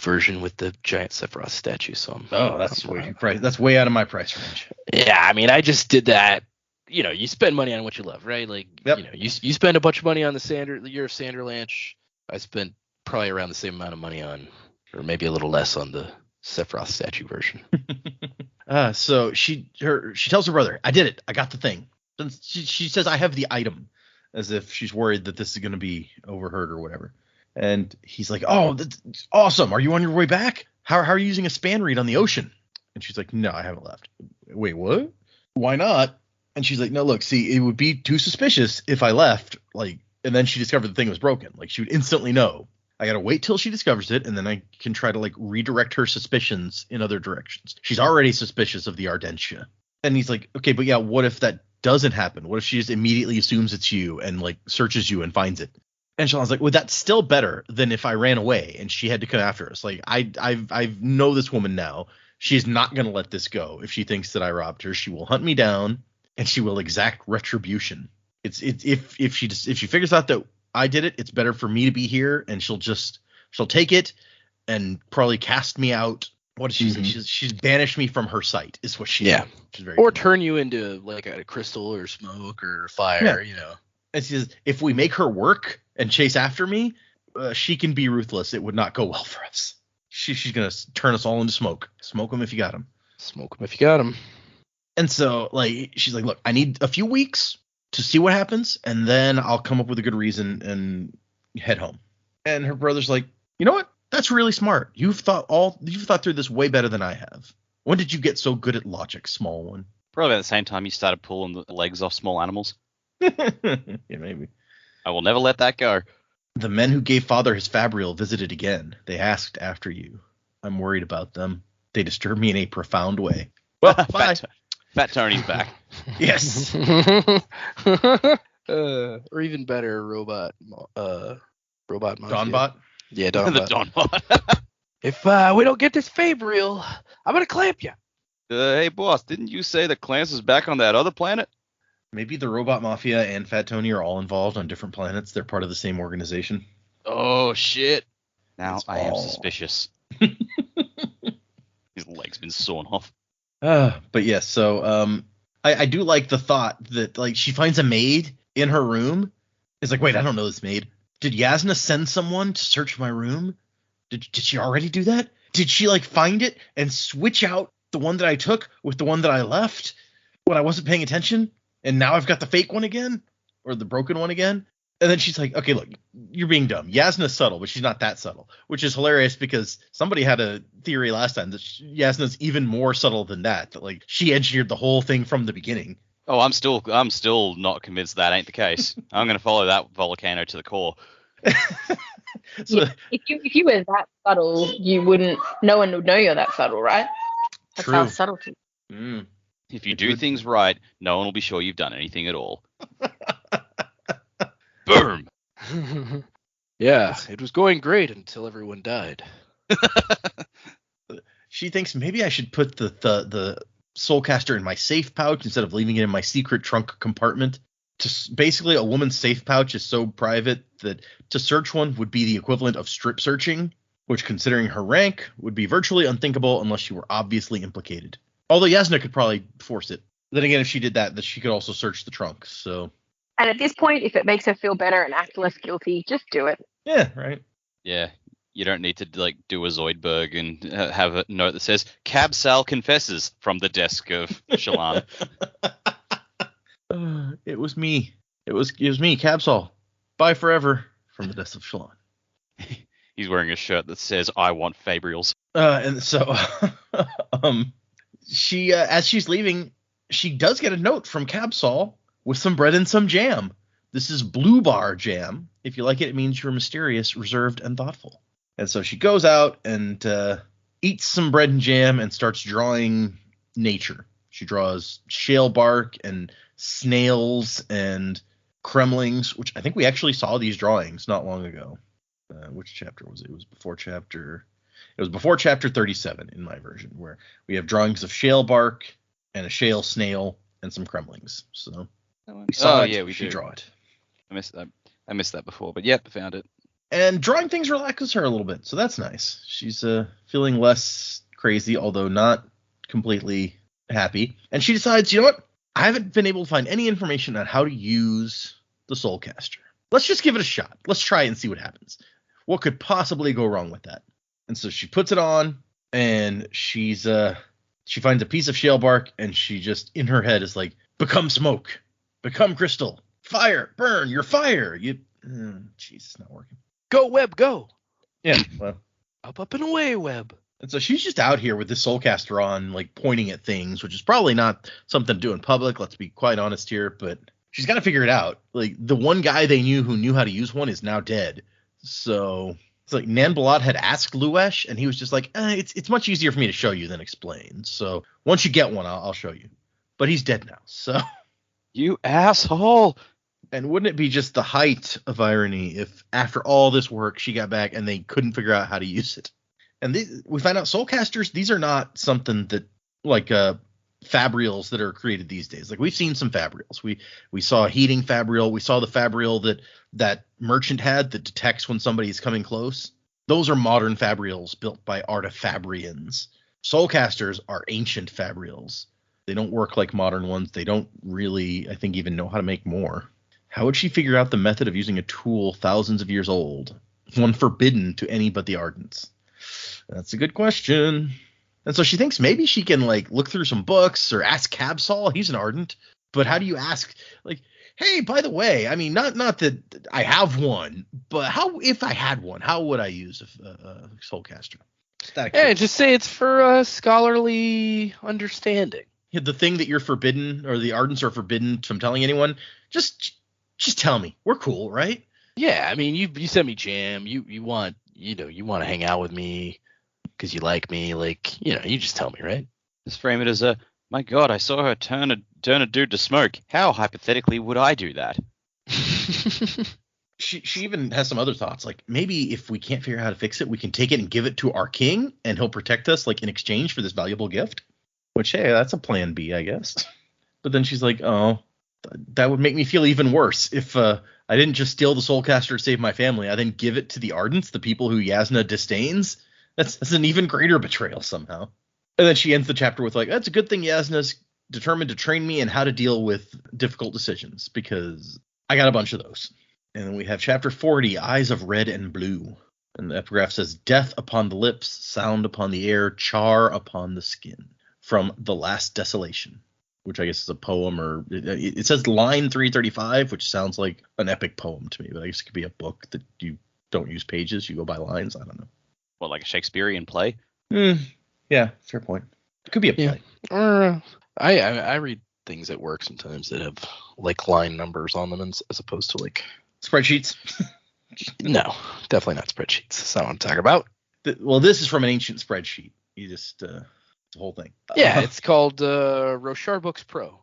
version with the giant Sephiroth statue, so that's way out of my price range. Yeah, I mean I just did that. You spend money on what you love, right? Like you spend a bunch of money on the year of Sanderlanche. I spent probably around the same amount of money on, or maybe a little less on the Sephiroth statue version. So she tells her brother, I did it. I got the thing. Then she says, I have the item, as if she's worried that this is going to be overheard or whatever. And he's like, oh, that's awesome. Are you on your way back? How are you using a span read on the ocean? And she's like, no, I haven't left. Wait, what? Why not? And she's like, no, look, see, it would be too suspicious if I left, like, and then she discovered the thing was broken. Like, she would instantly know. I got to wait till she discovers it, and then I can try to, like, redirect her suspicions in other directions. She's already suspicious of the Ardentia. And he's like, okay, but yeah, what if that doesn't happen? What if she just immediately assumes it's you and, like, searches you and finds it? And Shalon's like, well, that's still better than if I ran away and she had to come after us. Like, I know this woman now. She's not going to let this go. If she thinks that I robbed her, she will hunt me down and she will exact retribution. If she figures out that I did it, it's better for me to be here, and she'll take it and probably cast me out. What does she say? She's banished me from her sight, is what she said. Or turn you into like a crystal or smoke or fire, And she says, if we make her work and chase after me, she can be ruthless. It would not go well for us. She's gonna turn us all into smoke. Smoke them if you got them. Smoke them if you got them. And so, like, she's like, look, I need a few weeks to see what happens, and then I'll come up with a good reason and head home. And her brother's like, you know what? That's really smart. You've thought through this way better than I have. When did you get so good at logic, small one? Probably at the same time you started pulling the legs off small animals. Yeah, maybe. I will never let that go. The men who gave father his fabrial visited again. They asked after you. I'm worried about them. They disturb me in a profound way. Well, bye. Fat Tony's back. Yes. Or even better, robot mafia. Dawnbot? Yeah, Dawnbot. The Dawnbot. If we don't get this fabrial, I'm gonna clamp you. Hey, boss, didn't you say that Clance is back on that other planet? Maybe the Robot Mafia and Fat Tony are all involved on different planets. They're part of the same organization. Oh, shit. Now It's I am all- suspicious. His leg's been sawn off. But yes, so I do like the thought that like she finds a maid in her room. It's like, wait, I don't know this maid. Did Yasna send someone to search my room? Did she already do that? Did she like find it and switch out the one that I took with the one that I left when I wasn't paying attention? And now I've got the fake one again, or the broken one again. And then she's like, okay, look, you're being dumb. Yasna's subtle, but she's not that subtle, which is hilarious because somebody had a theory last time that Yasna's even more subtle than that. That like she engineered the whole thing from the beginning. Oh, I'm still not convinced that ain't the case. I'm going to follow that volcano to the core. So, yeah, if you were that subtle, no one would know you're that subtle, right? That's true. how subtlety. If you do things right, no one will be sure you've done anything at all. Boom. Yeah, it was going great until everyone died. She thinks maybe I should put the Soulcaster in my safe pouch instead of leaving it in my secret trunk compartment. Basically, a woman's safe pouch is so private that to search one would be the equivalent of strip searching, which, considering her rank, would be virtually unthinkable unless she were obviously implicated. Although Yasna could probably force it. Then again, if she did that she could also search the trunk. So. And at this point, if it makes her feel better and act less guilty, just do it. Yeah, right. Yeah, you don't need to like do a Zoidberg and have a note that says Cab Sal confesses from the desk of Shallan. It was me. It was me, Cabsol. Bye forever from the death of Shallan. He's wearing a shirt that says "I want Fabrials." And so, she as she's leaving, she does get a note from Cabsol with some bread and some jam. This is blue bar jam. If you like it, it means you're mysterious, reserved, and thoughtful. And so she goes out and eats some bread and jam and starts drawing nature. She draws shale bark and snails and cremlings, which I think we actually saw these drawings not long ago. Which chapter was it? It was before chapter 37 in my version, where we have drawings of shale bark and a shale snail and some cremlings. So we saw it. Yeah, we she do. draw it. I missed that before, but yep, I found it. And drawing things relaxes her a little bit, so that's nice. She's feeling less crazy, although not completely happy. And she decides, you know what? I haven't been able to find any information on how to use the Soulcaster. Let's just give it a shot. Let's try it and see what happens. What could possibly go wrong with that? And so she puts it on, and she finds a piece of shale bark, and she just, in her head, is like, become smoke, become crystal, fire, burn, you're fire. Jeez, it's not working. Go, Web, go. Yeah, well. Up and away, Web. And so she's just out here with this Soulcaster on, like, pointing at things, which is probably not something to do in public, let's be quite honest here, but she's got to figure it out. Like, the one guy they knew who knew how to use one is now dead. So it's like Nanbalat had asked Luesh, and he was just like, it's much easier for me to show you than explain. So once you get one, I'll show you. But he's dead now, so. You asshole. And wouldn't it be just the height of irony if after all this work she got back and they couldn't figure out how to use it? And we find out Soulcasters, these are not something that like Fabrials that are created these days. Like we've seen some Fabrials. We saw a heating Fabrial. We saw the Fabrial that Merchant had that detects when somebody's coming close. Those are modern Fabrials built by Artifabrians. Soulcasters are ancient Fabrials. They don't work like modern ones. They don't really, I think, even know how to make more. How would she figure out the method of using a tool thousands of years old, one forbidden to any but the Ardents? That's a good question. And so she thinks maybe she can like look through some books or ask Cabsol. He's an Ardent. But how do you ask, like, hey, by the way, I mean, not that I have one, but if I had one, how would I use a Soulcaster? Yeah, just say it's for scholarly understanding. The thing that you're forbidden, or the Ardents are forbidden from telling anyone, just tell me. We're cool, right? Yeah, I mean, you sent me jam. You want to hang out with me because you like me. Like, you just tell me, right? Just frame it as my God, I saw her turn a dude to smoke. How hypothetically would I do that? She even has some other thoughts, like maybe if we can't figure out how to fix it, we can take it and give it to our king, and he'll protect us, like in exchange for this valuable gift. Which, hey, that's a plan B, I guess. But then she's like, oh, that would make me feel even worse if I didn't just steal the Soulcaster to save my family. I then give it to the Ardents, the people who Yasna disdains. That's an even greater betrayal somehow. And then she ends the chapter with like, that's a good thing Yasna's determined to train me in how to deal with difficult decisions, because I got a bunch of those. And then we have chapter 40, Eyes of Red and Blue. And the epigraph says, death upon the lips, sound upon the air, char upon the skin. From The Last Desolation, which I guess is a poem, or it says line 335, which sounds like an epic poem to me, but I guess it could be a book that you don't use pages, you go by lines. I don't know. What, like a Shakespearean play? Yeah, fair point. It could be a play. Yeah. I read things at work sometimes that have like line numbers on them as opposed to like Spreadsheets. No, definitely not spreadsheets. That's not what I'm talking about. Well, this is from an ancient spreadsheet. You just it's the whole thing. Yeah, it's called Rochar Books Pro.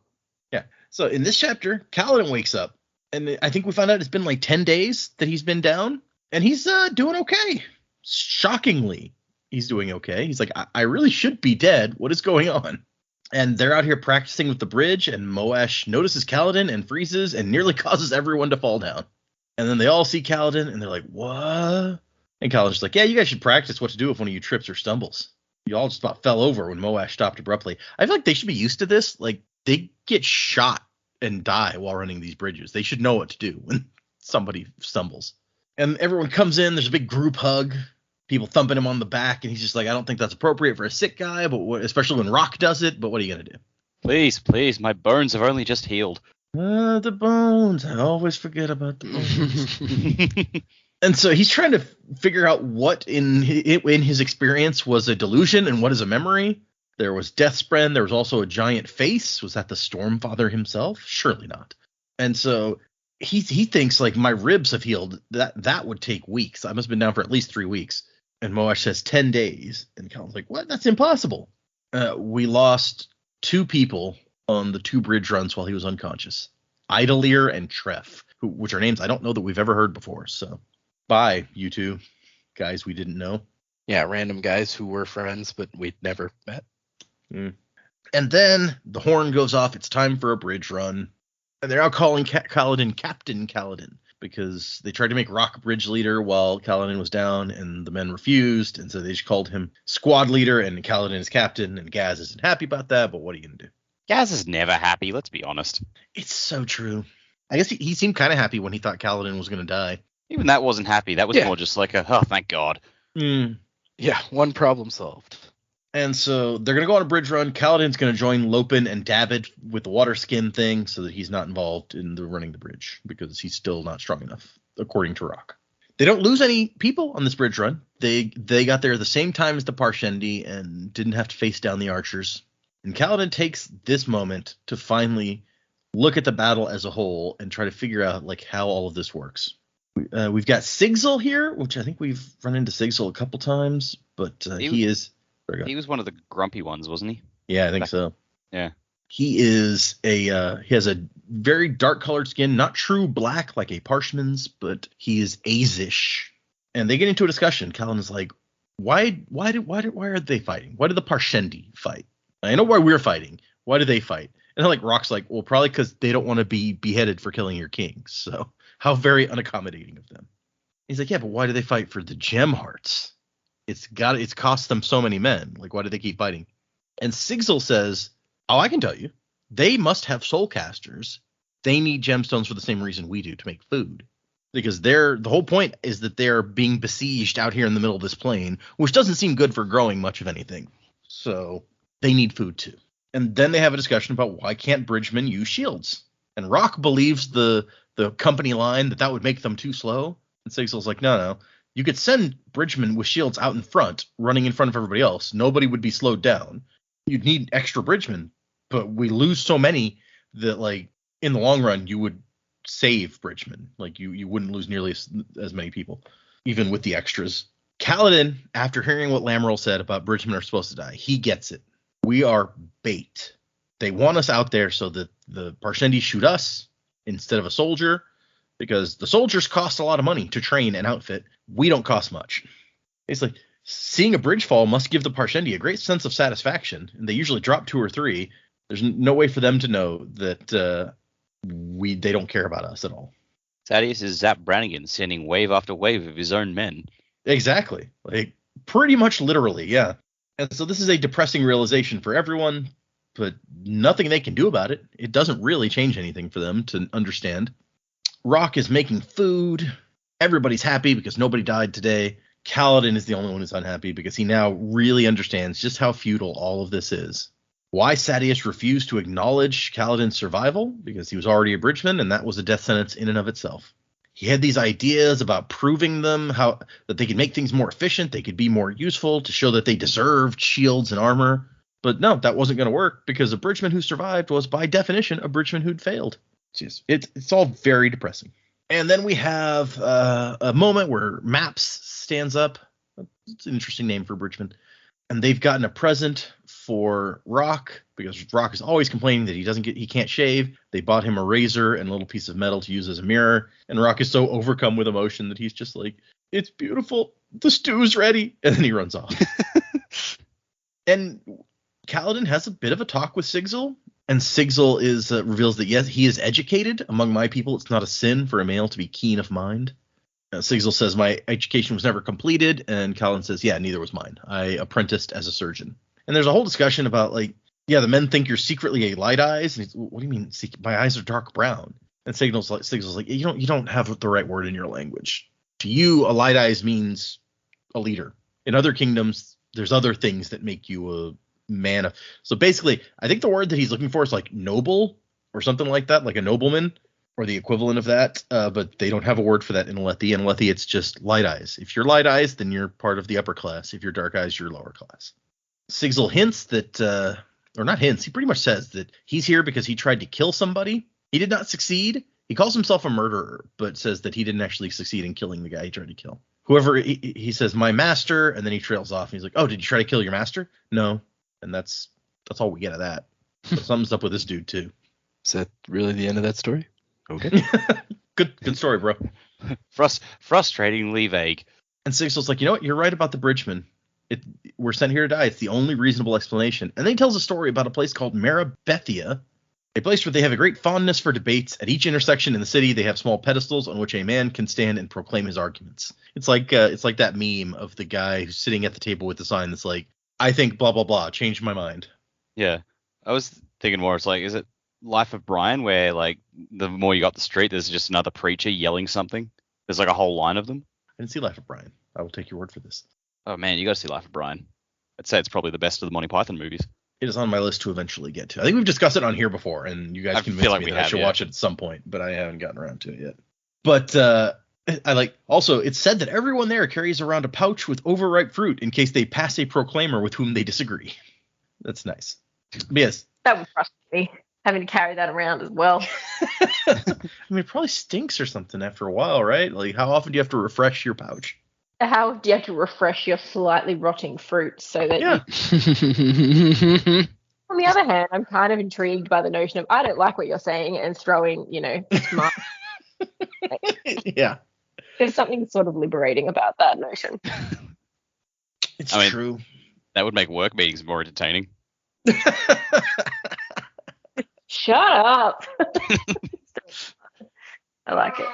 Yeah. So in this chapter, Kaladin wakes up, and I think we found out it's been like 10 days that he's been down, and he's doing okay. Shockingly, he's doing okay. He's like, I really should be dead. What is going on? And they're out here practicing with the bridge, and Moash notices Kaladin and freezes and nearly causes everyone to fall down. And then they all see Kaladin, and they're like, what? And Kaladin's like, yeah, you guys should practice what to do if one of you trips or stumbles. You all just about fell over when Moash stopped abruptly. I feel like they should be used to this. Like, they get shot and die while running these bridges. They should know what to do when somebody stumbles. And everyone comes in. There's a big group hug. People thumping him on the back, and he's just like, I don't think that's appropriate for a sick guy, but especially when Rock does it. But what are you going to do? Please, my bones have only just healed. The bones. I always forget about the bones. And so he's trying to figure out what in his experience was a delusion and what is a memory. There was Deathspren. There was also a giant face. Was that the Stormfather himself? Surely not. And so he thinks, like, my ribs have healed. That would take weeks. I must have been down for at least 3 weeks. And Moash says 10 days. And Kaladin's like, what? That's impossible. We lost 2 people on the 2 bridge runs while he was unconscious. Idleir and Treff, which are names I don't know that we've ever heard before. So bye, you 2 guys we didn't know. Yeah, random guys who were friends, but we'd never met. And then the horn goes off. It's time for a bridge run. And they're now calling Kaladin Captain Kaladin, because they tried to make Rock bridge leader while Kaladin was down, and the men refused. And so they just called him squad leader, and Kaladin is captain. And Gaz isn't happy about that, but what are you going to do? Gaz is never happy, let's be honest. It's so true. I guess he seemed kind of happy when he thought Kaladin was going to die. Even that wasn't happy. That was more just like oh, thank God. Yeah, one problem solved. And so they're going to go on a bridge run. Kaladin's going to join Lopin and David with the water skin thing so that he's not involved in the running the bridge, because he's still not strong enough, according to Rock. They don't lose any people on this bridge run. They got there at the same time as the Parshendi and didn't have to face down the archers. And Kaladin takes this moment to finally look at the battle as a whole and try to figure out, like, how all of this works. We've got Sigzil here, which I think we've run into Sigzil a couple times, but he was one of the grumpy ones, wasn't he? Yeah, I think so. Yeah. He is he has a very dark colored skin, not true black like a Parshman's, but he is Azish. And they get into a discussion. Kaladin's like, why are they fighting? Why did the Parshendi fight? I know why we're fighting. Why do they fight? And like Rock's like, well, probably because they don't want to be beheaded for killing your king. So how very unaccommodating of them. He's like, yeah, but why do they fight for the gem hearts? It's cost them so many men. Like, why do they keep fighting? And Sigzil says, oh, I can tell you. They must have soul casters. They need gemstones for the same reason we do, to make food. Because the whole point is that they're being besieged out here in the middle of this plain, which doesn't seem good for growing much of anything. So they need food too. And then they have a discussion about why can't bridgemen use shields? And Rock believes the company line that would make them too slow. And Sigzil's like, no. You could send bridgemen with shields out in front, running in front of everybody else. Nobody would be slowed down. You'd need extra bridgemen, but we lose so many that, like, in the long run, you would save bridgemen. Like, you wouldn't lose nearly as many people, even with the extras. Kaladin, after hearing what Lamoral said about bridgemen are supposed to die, he gets it. We are bait. They want us out there so that the Parshendi shoot us instead of a soldier, because the soldiers cost a lot of money to train and outfit. We don't cost much. It's like, seeing a bridge fall must give the Parshendi a great sense of satisfaction, and they usually drop 2 or 3. There's no way for them to know that they don't care about us at all. Thaddeus is Zap Brannigan sending wave after wave of his own men. Exactly. Like, pretty much literally, yeah. And so this is a depressing realization for everyone. but nothing they can do about it. It doesn't really change anything for them to understand. Rock is making food. Everybody's happy because nobody died today. Kaladin is the only one who's unhappy because he now really understands just how futile all of this is. Why Sadeas refused to acknowledge Kaladin's survival? Because he was already a bridgeman, and that was a death sentence in and of itself. He had these ideas about proving them how that they could make things more efficient, they could be more useful to show that they deserved shields and armor. But no, that wasn't going to work because a bridgeman who survived was by definition a bridgeman who'd failed. It's all very depressing. And then we have a moment where Maps stands up. It's an interesting name for a bridgeman. And they've gotten a present for Rock because Rock is always complaining that he can't shave. They bought him a razor and a little piece of metal to use as a mirror. And Rock is so overcome with emotion that he's just like, it's beautiful. The stew's ready. And then he runs off. And Kaladin has a bit of a talk with Sigzil. And Sigzil reveals that, yes, he is educated. Among my people, it's not a sin for a male to be keen of mind. Sigzil says, my education was never completed. And Kaladin says, yeah, neither was mine. I apprenticed as a surgeon. And there's a whole discussion about, like, yeah, the men think you're secretly a light eyes. And he's, what do you mean? My eyes are dark brown. And Sigzil's like, you don't have the right word in your language. To you, a light eyes means a leader. In other kingdoms, there's other things that make you a man of. So basically, I think the word that he's looking for is like noble or something like that, like a nobleman or the equivalent of that. But they don't have a word for that in Alethi. In Alethi, it's just light eyes. If you're light eyes, then you're part of the upper class. If you're dark eyes, you're lower class. Sigzil hints that, or not hints, he pretty much says that he's here because he tried to kill somebody. He did not succeed. He calls himself a murderer, but says that he didn't actually succeed in killing the guy he tried to kill. Whoever, he says, my master, and then he trails off. And he's like, oh, did you try to kill your master? No. And that's all we get of that. So something's up with this dude, too. Is that really the end of that story? Okay. Good story, bro. Frustratingly vague. And Sigzil's like, you know what? You're right about the bridgemen. We're sent here to die. It's the only reasonable explanation. And then he tells a story about a place called Marabethia, a place where they have a great fondness for debates. At each intersection in the city, they have small pedestals on which a man can stand and proclaim his arguments. It's like that meme of the guy who's sitting at the table with the sign that's like, I think blah, blah, blah, changed my mind. Yeah. I was thinking more, it's like, is it Life of Brian where, like, the more you got the street, there's just another preacher yelling something? There's like a whole line of them. I didn't see Life of Brian. I will take your word for this. Oh, man, you got to see Life of Brian. I'd say it's probably the best of the Monty Python movies. It is on my list to eventually get to. I think we've discussed it on here before, and you guys convinced me that I should watch it at some point, but I haven't gotten around to it yet. But also, it's said that everyone there carries around a pouch with overripe fruit in case they pass a proclaimer with whom they disagree. That's nice. But yes. That would frustrate me, having to carry that around as well. I mean, it probably stinks or something after a while, right? Like, how often do you have to refresh your pouch? How do you have to refresh your slightly rotting fruit so that On the other hand, I'm kind of intrigued by the notion of I don't like what you're saying and throwing, smart. Yeah. There's something sort of liberating about that notion. It's true. That would make work meetings more entertaining. Shut up. I like it.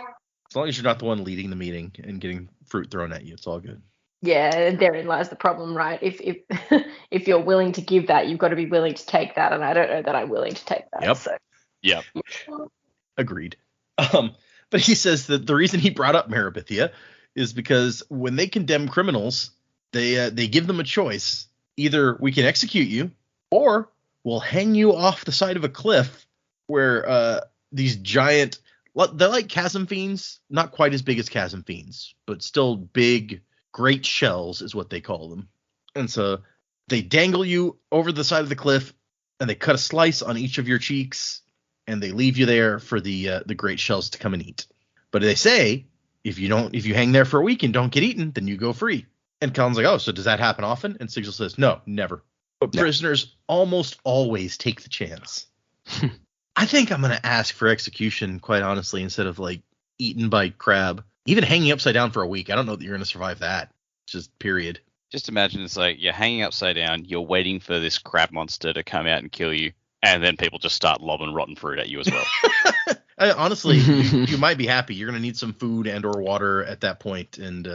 As long as you're not the one leading the meeting and getting fruit thrown at you, it's all good. Yeah, therein lies the problem, right? If you're willing to give that, you've got to be willing to take that, and I don't know that I'm willing to take that. Yep. So. Yep. Agreed. But he says that the reason he brought up Marabethia is because when they condemn criminals, they give them a choice. Either we can execute you, or we'll hang you off the side of a cliff where these giant, they're like chasm fiends, not quite as big as chasm fiends, but still big, great shells is what they call them. And so they dangle you over the side of the cliff, and they cut a slice on each of your cheeks, and they leave you there for the great shells to come and eat. But they say if you hang there for a week and don't get eaten, then you go free. And Colin's like, oh, so does that happen often? And Sigil says, no, never. But prisoners almost always take the chance. I think I'm going to ask for execution, quite honestly, instead of like eaten by crab. Even hanging upside down for a week, I don't know that you're going to survive that. Just period. Just imagine it's like you're hanging upside down, you're waiting for this crab monster to come out and kill you, and then people just start lobbing rotten fruit at you as well. Honestly, you might be happy. You're going to need some food and or water at that point, and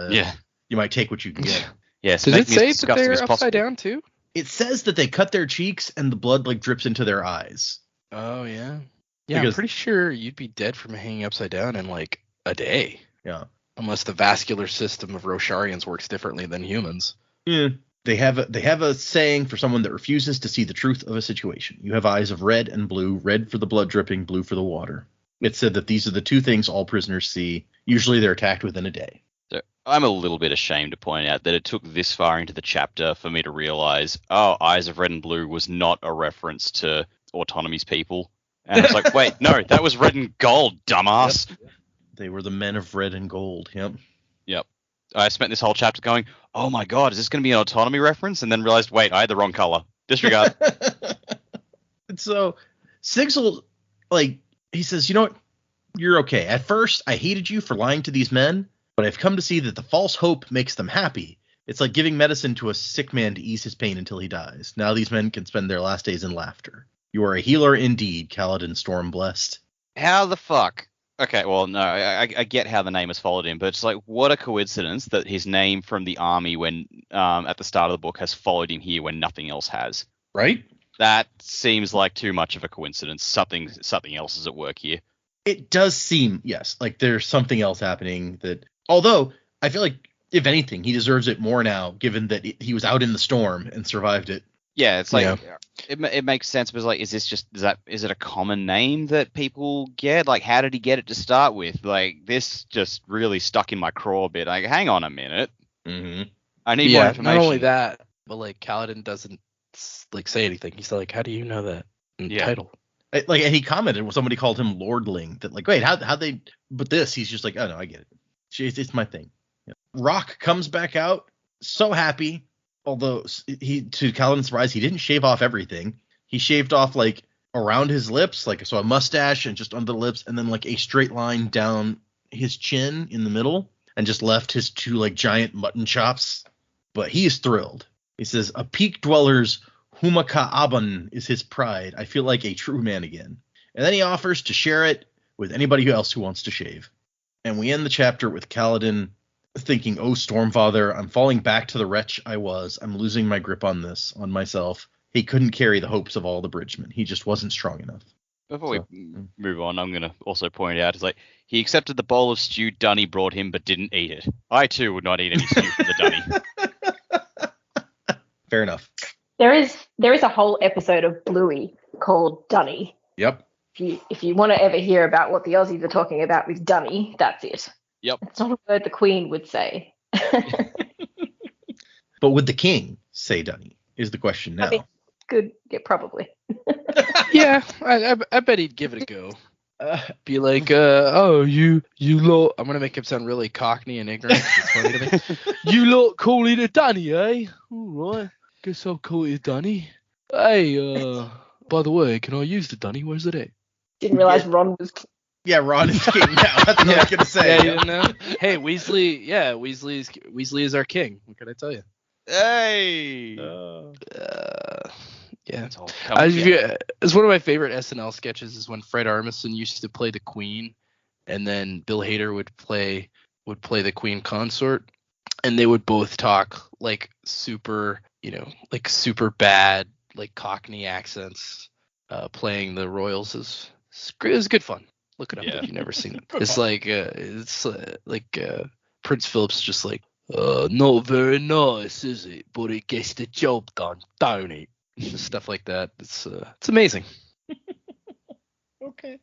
you might take what you can get. Yes. Did it say that they're upside down too? It says that they cut their cheeks and the blood like drips into their eyes. Oh yeah. Yeah, I'm pretty sure you'd be dead from hanging upside down in like a day. Yeah. Unless the vascular system of Rosharians works differently than humans. Yeah. They have a saying for someone that refuses to see the truth of a situation. You have eyes of red and blue, red for the blood dripping, blue for the water. It said that these are the two things all prisoners see. Usually they're attacked within a day. So I'm a little bit ashamed to point out that it took this far into the chapter for me to realize, eyes of red and blue was not a reference to Autonomy's people. And I was like, wait, no, that was red and gold, dumbass. Yep. They were the men of red and gold. Yep. I spent this whole chapter going, oh my god, is this going to be an Autonomy reference? And then realized, wait, I had the wrong color. Disregard. So Sigil, like, he says, you know what? You're okay. At first, I hated you for lying to these men, but I've come to see that the false hope makes them happy. It's like giving medicine to a sick man to ease his pain until he dies. Now these men can spend their last days in laughter. You are a healer indeed, Kaladin Stormblessed. How the fuck? Okay, well, no, I get how the name has followed him, but it's like, what a coincidence that his name from the army when at the start of the book has followed him here when nothing else has. Right? That seems like too much of a coincidence. Something else is at work here. It does seem, yes, like there's something else happening that, although I feel like, if anything, he deserves it more now, given that he was out in the storm and survived it. Yeah, it's like, It makes sense, but it's like, is it a common name that people get? Like, how did he get it to start with? Like, this just really stuck in my craw a bit. Like, hang on a minute. Mm-hmm. I need more information. Not only that, but like Kaladin doesn't like say anything. He's like, how do you know that title? Like, and he commented when somebody called him Lordling. That like, wait, how they? But this, he's just like, oh no, I get it. It's my thing. Yeah. Rock comes back out, so happy. Although to Kaladin's surprise, he didn't shave off everything. He shaved off like around his lips, like so a mustache and just under the lips, and then like a straight line down his chin in the middle, and just left his two like giant mutton chops. But he is thrilled. He says, "A peak dweller's Humaka Aban is his pride. I feel like a true man again." And then he offers to share it with anybody else who wants to shave. And we end the chapter with Kaladin thinking, "Oh, Stormfather, I'm falling back to the wretch I was. I'm losing my grip on myself. He couldn't carry the hopes of all the bridgemen. He just wasn't strong enough." Before we move on, I'm going to also point out, it's like, he accepted the bowl of stew Dunny brought him, but didn't eat it. I, too, would not eat any stew from the Dunny. Fair enough. There is a whole episode of Bluey called Dunny. Yep. If you want to ever hear about what the Aussies are talking about with Dunny, that's it. Yep. It's not a word the Queen would say. But would the king say Dunny is the question now. I think good. Yeah, probably. Yeah, I bet he'd give it a go. Be like, you lot. I'm gonna make him sound really cockney and ignorant. It's funny to me. You lot call it a Dunny, eh? All right. Guess I'll call it a Dunny. Hey, by the way, can I use the Dunny? Where's it at? Didn't realize Ron was. Yeah, Ron is king now. That's what I was gonna say. Yeah, you didn't know? Hey, Weasley. Yeah, Weasley is our king. What can I tell you? Hey. Yeah. It's one of my favorite SNL sketches is when Fred Armisen used to play the Queen, and then Bill Hader would play the Queen consort, and they would both talk like super bad like Cockney accents, playing the royals. It was good fun. Look it up if you've never seen it. It's like Prince Philip's just like, not very nice, is it? But it gets the job done, don't it? Just stuff like that. It's amazing. Okay.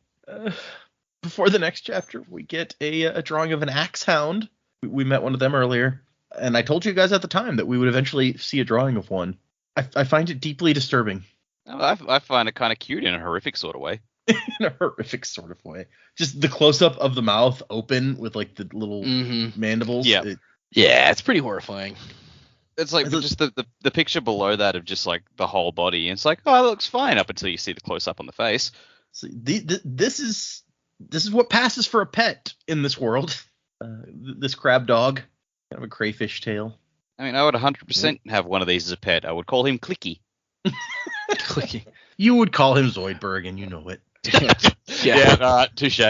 Before the next chapter, we get a drawing of an axe hound. We met one of them earlier, and I told you guys at the time that we would eventually see a drawing of one. I find it deeply disturbing. I find it kind of cute in a horrific sort of way. In a horrific sort of way. Just the close-up of the mouth open with like the little mandibles. Yeah. It's pretty horrifying. It's like just the picture below that of just like the whole body. And it's like, oh, it looks fine up until you see the close-up on the face. So this is what passes for a pet in this world. This crab dog, kind of a crayfish tail. I mean, I would 100% have one of these as a pet. I would call him Clicky. Clicky. You would call him Zoidberg, and you know it. Yeah, touche.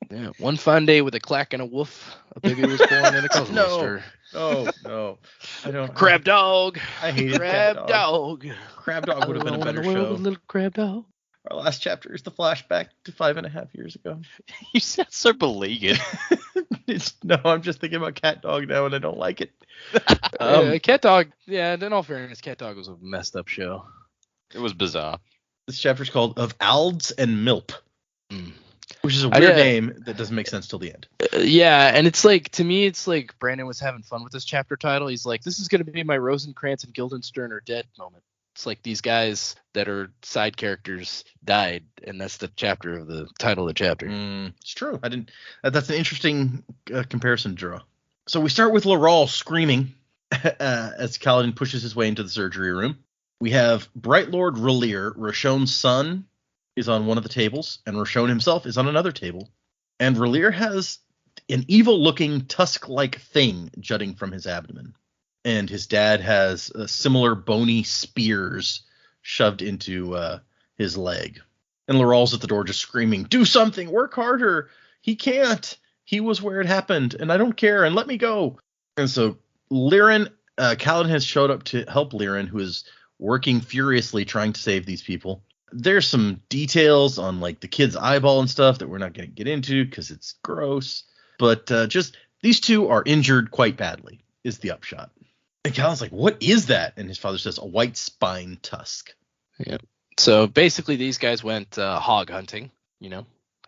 Yeah, one fine day with a clack and a woof, a baby was born in a cause No, I don't. Crab dog. I hated Crab dog. Crab Dog would have been a better show. Little crab dog. Our last chapter is the flashback to 5.5 years ago. You sound so beleaguered. No, I'm just thinking about Cat Dog now, and I don't like it. Cat Dog. Yeah, in all fairness, Cat Dog was a messed up show. It was bizarre. This chapter is called Of Alds and Milp, which is a weird name that doesn't make sense till the end. Yeah, and it's like, to me, it's like Brandon was having fun with this chapter title. He's like, this is going to be my Rosencrantz and Guildenstern are dead moment. It's like these guys that are side characters died, and that's the chapter of the title of the chapter. It's true. That's an interesting comparison to draw. So we start with Laurel screaming as Kaladin pushes his way into the surgery room. We have Bright Lord Relir, Roshon's son, is on one of the tables, and Roshon himself is on another table. And Relir has an evil-looking tusk-like thing jutting from his abdomen. And his dad has similar bony spears shoved into his leg. And Laurel's at the door just screaming, "Do something! Work harder! He can't! He was where it happened, and I don't care, and let me go!" And so Kaladin has showed up to help Liren, who is working furiously trying to save these people. There's some details on like the kid's eyeball and stuff that we're not going to get into because it's gross. But just these two are injured quite badly is the upshot. And Kaladin's like, "What is that?" And his father says, "A white spine tusk." Yeah. So basically these guys went hog hunting,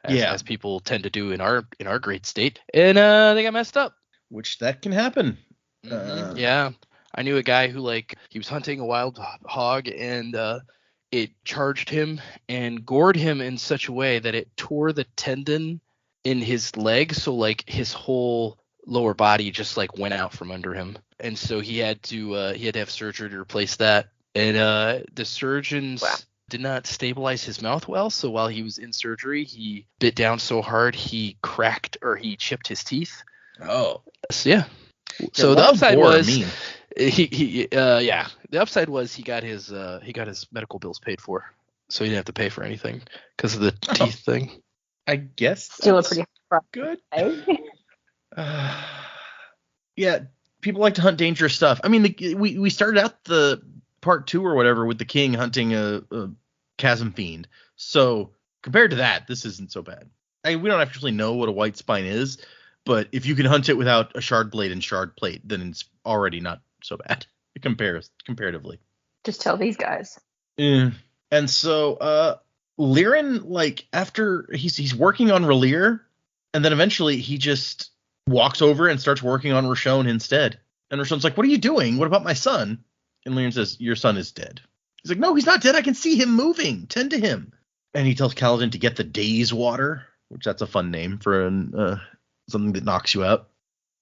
as people tend to do in our great state. And they got messed up. Which that can happen. Yeah. I knew a guy who he was hunting a wild hog and it charged him and gored him in such a way that it tore the tendon in his leg. So his whole lower body just went out from under him. And so he had to have surgery to replace that. And the surgeons did not stabilize his mouth well. So while he was in surgery, he bit down so hard he cracked or he chipped his teeth. Oh. So, yeah. So the upside was the upside was he got his medical bills paid for, so he didn't have to pay for anything because of the teeth thing. I guess still a pretty good. Yeah, people like to hunt dangerous stuff. I mean, we started out the part 2 or whatever with the king hunting a chasm fiend. So compared to that, this isn't so bad. We don't actually know what a white spine is, but if you can hunt it without a shard blade and shard plate, then it's already not so bad comparatively. Just tell these guys. And so Liren, after he's working on Relir, and then eventually he just walks over and starts working on Roshon instead. And Roshon's like, "What are you doing? What about my son?" And Liren says, "Your son is dead." He's like, "No, he's not dead. I can see him moving. Tend to him." And he tells Kaladin to get the Daze Water, which that's a fun name for something that knocks you out.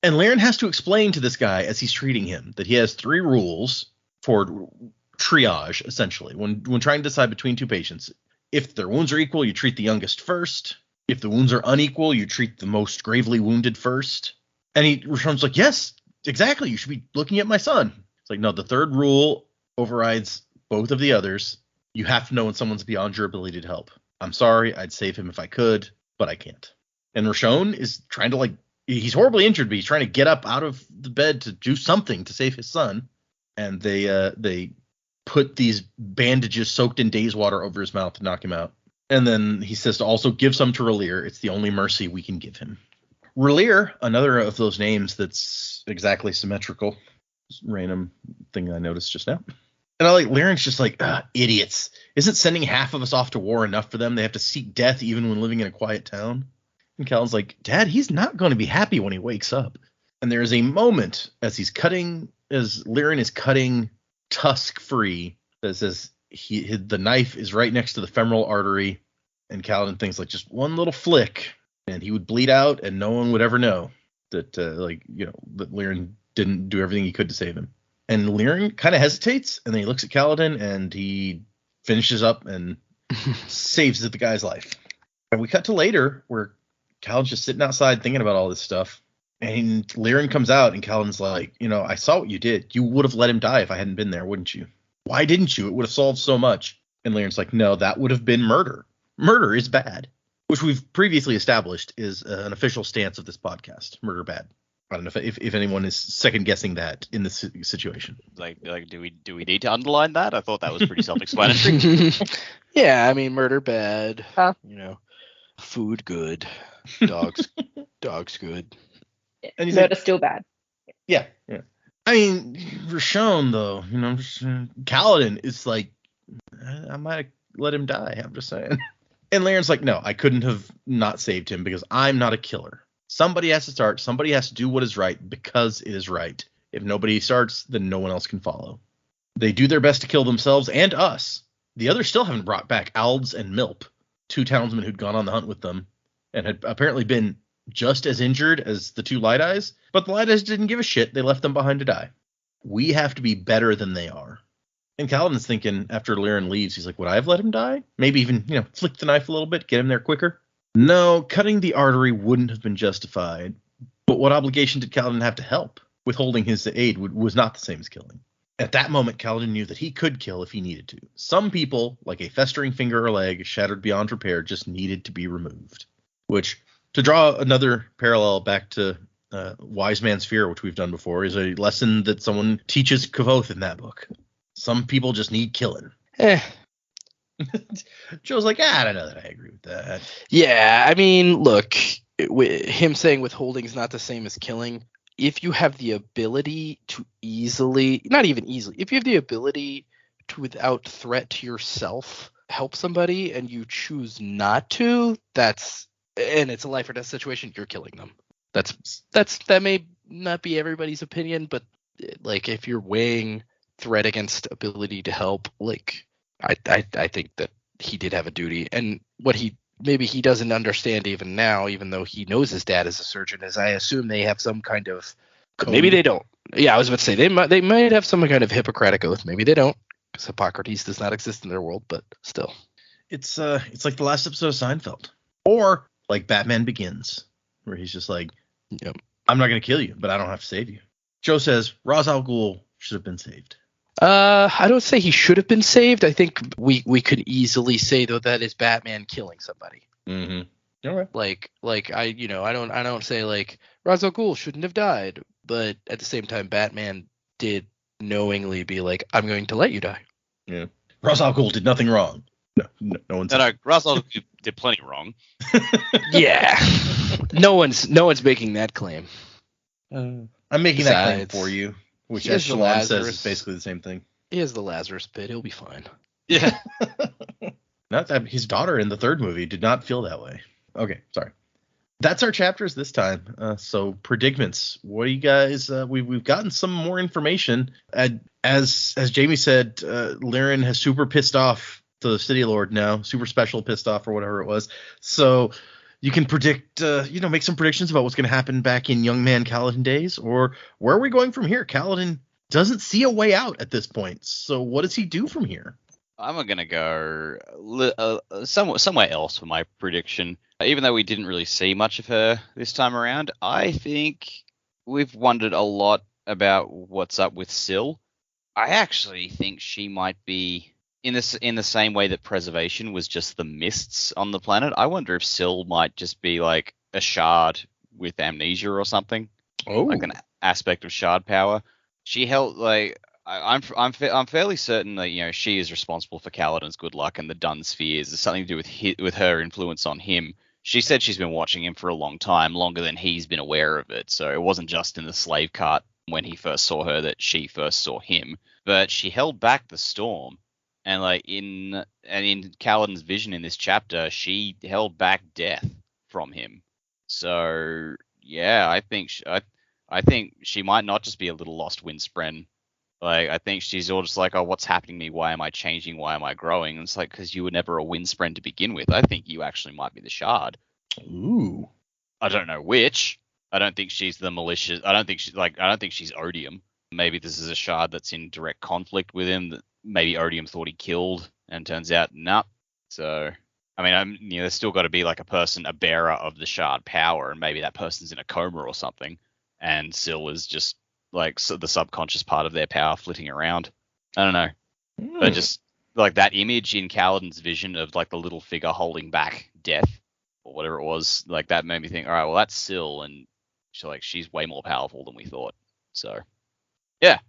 And Liren has to explain to this guy as he's treating him that he has 3 rules for triage, essentially, when trying to decide between 2 patients. If their wounds are equal, you treat the youngest first. If the wounds are unequal, you treat the most gravely wounded first. And Roshon's like, "Yes, exactly. You should be looking at my son." It's like, no, the 3rd rule overrides both of the others. You have to know when someone's beyond your ability to help. I'm sorry, I'd save him if I could, but I can't. And Roshon is trying to he's horribly injured, but he's trying to get up out of the bed to do something to save his son. And they put these bandages soaked in Daze Water over his mouth to knock him out. And then he says to also give some to Relir. It's the only mercy we can give him. Relir, another of those names that's exactly symmetrical. Random thing I noticed just now. And Liren's just idiots. Isn't sending half of us off to war enough for them? They have to seek death even when living in a quiet town. And Kaladin's like, "Dad, he's not going to be happy when he wakes up." And there is a moment as Liren is cutting tusk free that says the knife is right next to the femoral artery. And Kaladin thinks just one little flick and he would bleed out and no one would ever know that that Liren didn't do everything he could to save him. And Liren kind of hesitates, and then he looks at Kaladin and he finishes up and saves the guy's life. And we cut to later where Kaladin's just sitting outside thinking about all this stuff. And Liren comes out and Kaladin's like, "I saw what you did. You would have let him die if I hadn't been there, wouldn't you? Why didn't you? It would have solved so much." And Liren's like, "No, that would have been murder. Murder is bad." which we've previously established is an official stance of this podcast. Murder bad. I don't know if anyone is second guessing that in this situation. Like, do we need to underline that? I thought that was pretty self-explanatory. Yeah, I mean, murder bad. Huh. Food good. Dogs good. And Murder's still bad. Yeah. I mean, Rashon though, Kaladin is like, I might have let him die. I'm just saying. And Laren's like, no, I couldn't have not saved him because I'm not a killer. Somebody has to start. Somebody has to do what is right because it is right. If nobody starts, then no one else can follow. They do their best to kill themselves and us. The others still haven't brought back Alds and Milp, 2 townsmen who'd gone on the hunt with them and had apparently been just as injured as the 2 Light Eyes. But the Light Eyes didn't give a shit. They left them behind to die. We have to be better than they are. And Kaladin's thinking after Liren leaves, he's like, would I have let him die? Maybe even, flick the knife a little bit, get him there quicker. No, cutting the artery wouldn't have been justified. But what obligation did Kaladin have to help? Withholding his aid was not the same as killing. At that moment, Kaladin knew that he could kill if he needed to. Some people, like a festering finger or leg shattered beyond repair, just needed to be removed. Which, to draw another parallel back to Wise Man's Fear, which we've done before, is a lesson that someone teaches Kavoth in that book. Some people just need killing. Joe's like, I don't know that I agree with that. Yeah, I mean, look, him saying withholding is not the same as killing. If you have the ability to not even easily, if you have the ability to, without threat to yourself, help somebody and you choose not to, and it's a life or death situation, you're killing them. That may not be everybody's opinion, but like if you're weighing threat against ability to help, like I think that he did have a duty. And what maybe he doesn't understand even now, even though he knows his dad is a surgeon, is I assume they have some kind of code. Maybe they don't. Yeah, I was about to say they might have some kind of Hippocratic oath. Maybe they don't, because Hippocrates does not exist in their world, but still. It's like the last episode of Seinfeld, or like Batman Begins, where he's just like, yep, I'm not gonna kill you, but I don't have to save you. Joe says Ra's al Ghul should have been saved. I don't say he should have been saved. I think we could easily say though that is Batman killing somebody. Mm-hmm. All right. Like I don't say like Ra's al Ghul shouldn't have died, but at the same time Batman did knowingly be like, I'm going to let you die. Yeah. Ra's al Ghul did nothing wrong. No one's. No, Ra's al Ghul did plenty wrong. Yeah. No one's making that claim. I'm making that claim for you. Which, as Shalon says, is basically the same thing. He has the Lazarus pit. He'll be fine. Yeah. Not that his daughter in the 3rd movie did not feel that way. Okay, sorry. That's our chapters this time. So predigments. What do you guys? We've gotten some more information. As Jamie said, Liren has super pissed off the City Lord now. Super special pissed off or whatever it was. So you can predict, make some predictions about what's going to happen back in Young Man Kaladin days, or where are we going from here? Kaladin doesn't see a way out at this point, so what does he do from here? I'm going to go somewhere else for my prediction. Even though we didn't really see much of her this time around, I think we've wondered a lot about what's up with Syl. I actually think she might be in the same way that preservation was just the mists on the planet. I wonder if Syl might just be like a shard with amnesia or something. Oh, like an aspect of shard power. She held like I'm fairly certain that she is responsible for Kaladin's good luck and the Dun spheres. There's something to do with her influence on him. She said she's been watching him for a long time, longer than he's been aware of it. So it wasn't just in the slave cart when he first saw her that she first saw him. But she held back the storm. And in Kaladin's vision in this chapter, she held back death from him. So yeah, I think she might not just be a little lost windspren. Like I think she's all just like, oh, what's happening to me? Why am I changing? Why am I growing? And it's like, because you were never a windspren to begin with. I think you actually might be the shard. Ooh. I don't know which. I don't think she's the malicious. I don't think she's Odium. Maybe this is a shard that's in direct conflict with him. That maybe Odium thought he killed, and turns out nah. So, I mean, there's still got to be like a bearer of the shard power, and maybe that person's in a coma or something, and Syl is just like the subconscious part of their power flitting around. I don't know, but just like that image in Kaladin's vision of like the little figure holding back death or whatever it was, like that made me think, all right, well that's Syl, and she's way more powerful than we thought. So yeah,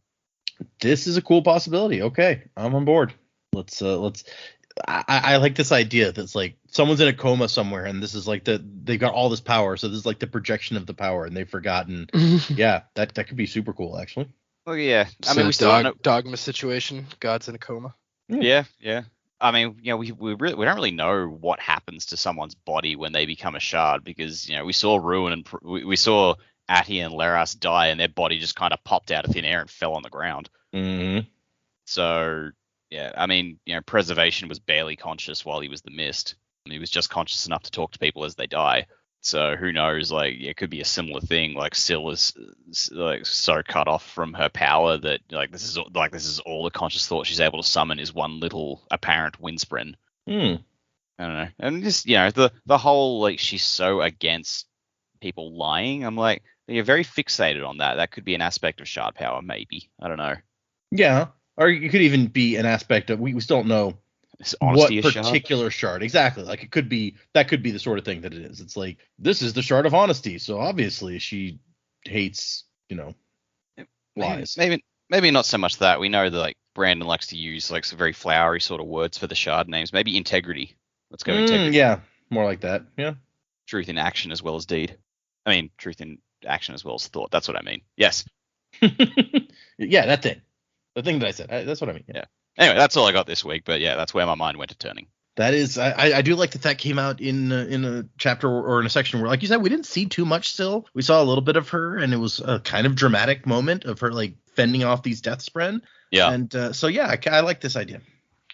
this is a cool possibility. Okay, I'm on board. Let's. I like this idea that's like someone's in a coma somewhere, and this is like they've got all this power, so this is like the projection of the power, and they've forgotten. Yeah, that could be super cool, actually. Well, yeah. I So mean, we still don't know. dogma situation. God's in a coma. Yeah. I mean, we don't really know what happens to someone's body when they become a shard, because we saw Ruin and we saw Atty and Leras die, and their body just kind of popped out of thin air and fell on the ground. Mm-hmm. So yeah, I mean, Preservation was barely conscious while he was the Mist. He was just conscious enough to talk to people as they die. So who knows? Like, it could be a similar thing. Like, Syl is like so cut off from her power that this is all the conscious thought she's able to summon is one little apparent windspren. I don't know. And just the whole like she's so against people lying. I'm like, you're very fixated on that. That could be an aspect of shard power, maybe. I don't know. Yeah, or it could even be an aspect of we still don't know what particular shard exactly. Like it could be the sort of thing that it is. It's like this is the shard of honesty, so obviously she hates lies. Maybe not so much that. We know that like Brandon likes to use like some very flowery sort of words for the shard names. Maybe integrity. Let's go integrity. Yeah, more like that. Yeah. Truth in action as well as deed. I mean, truth in action as well as thought. That's what I mean. Yes. Yeah, that thing. The thing that I said. That's what I mean. Yeah. Anyway, that's all I got this week. But yeah, that's where my mind went to turning. That is, I do like that came out in a chapter or in a section where, like you said, we didn't see too much still. We saw a little bit of her, and it was a kind of dramatic moment of her like fending off these death spren. Yeah. And so yeah, I like this idea.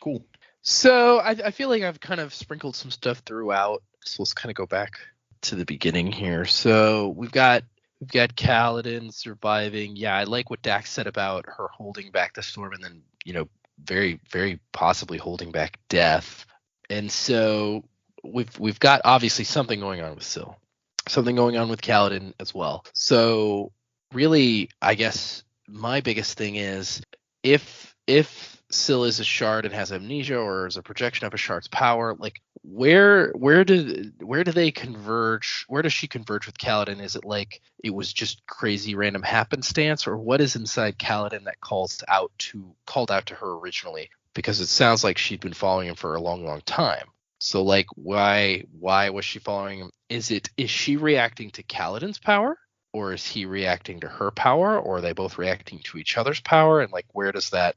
Cool. So I feel like I've kind of sprinkled some stuff throughout. So let's kind of go back to the beginning here. So we've got Kaladin surviving. Yeah, I like what Dax said about her holding back the storm, and then very, very possibly holding back death. And so we've got obviously something going on with Syl, something going on with Kaladin as well. So really, I guess my biggest thing is if Syl is a shard and has amnesia or is a projection of a shard's power, like where do they converge? Where does she converge with Kaladin? Is it like it was just crazy random happenstance, or what is inside Kaladin that called out to her originally? Because it sounds like she'd been following him for a long time. So like why was she following him? Is she reacting to Kaladin's power, or is he reacting to her power, or are they both reacting to each other's power? And like where does that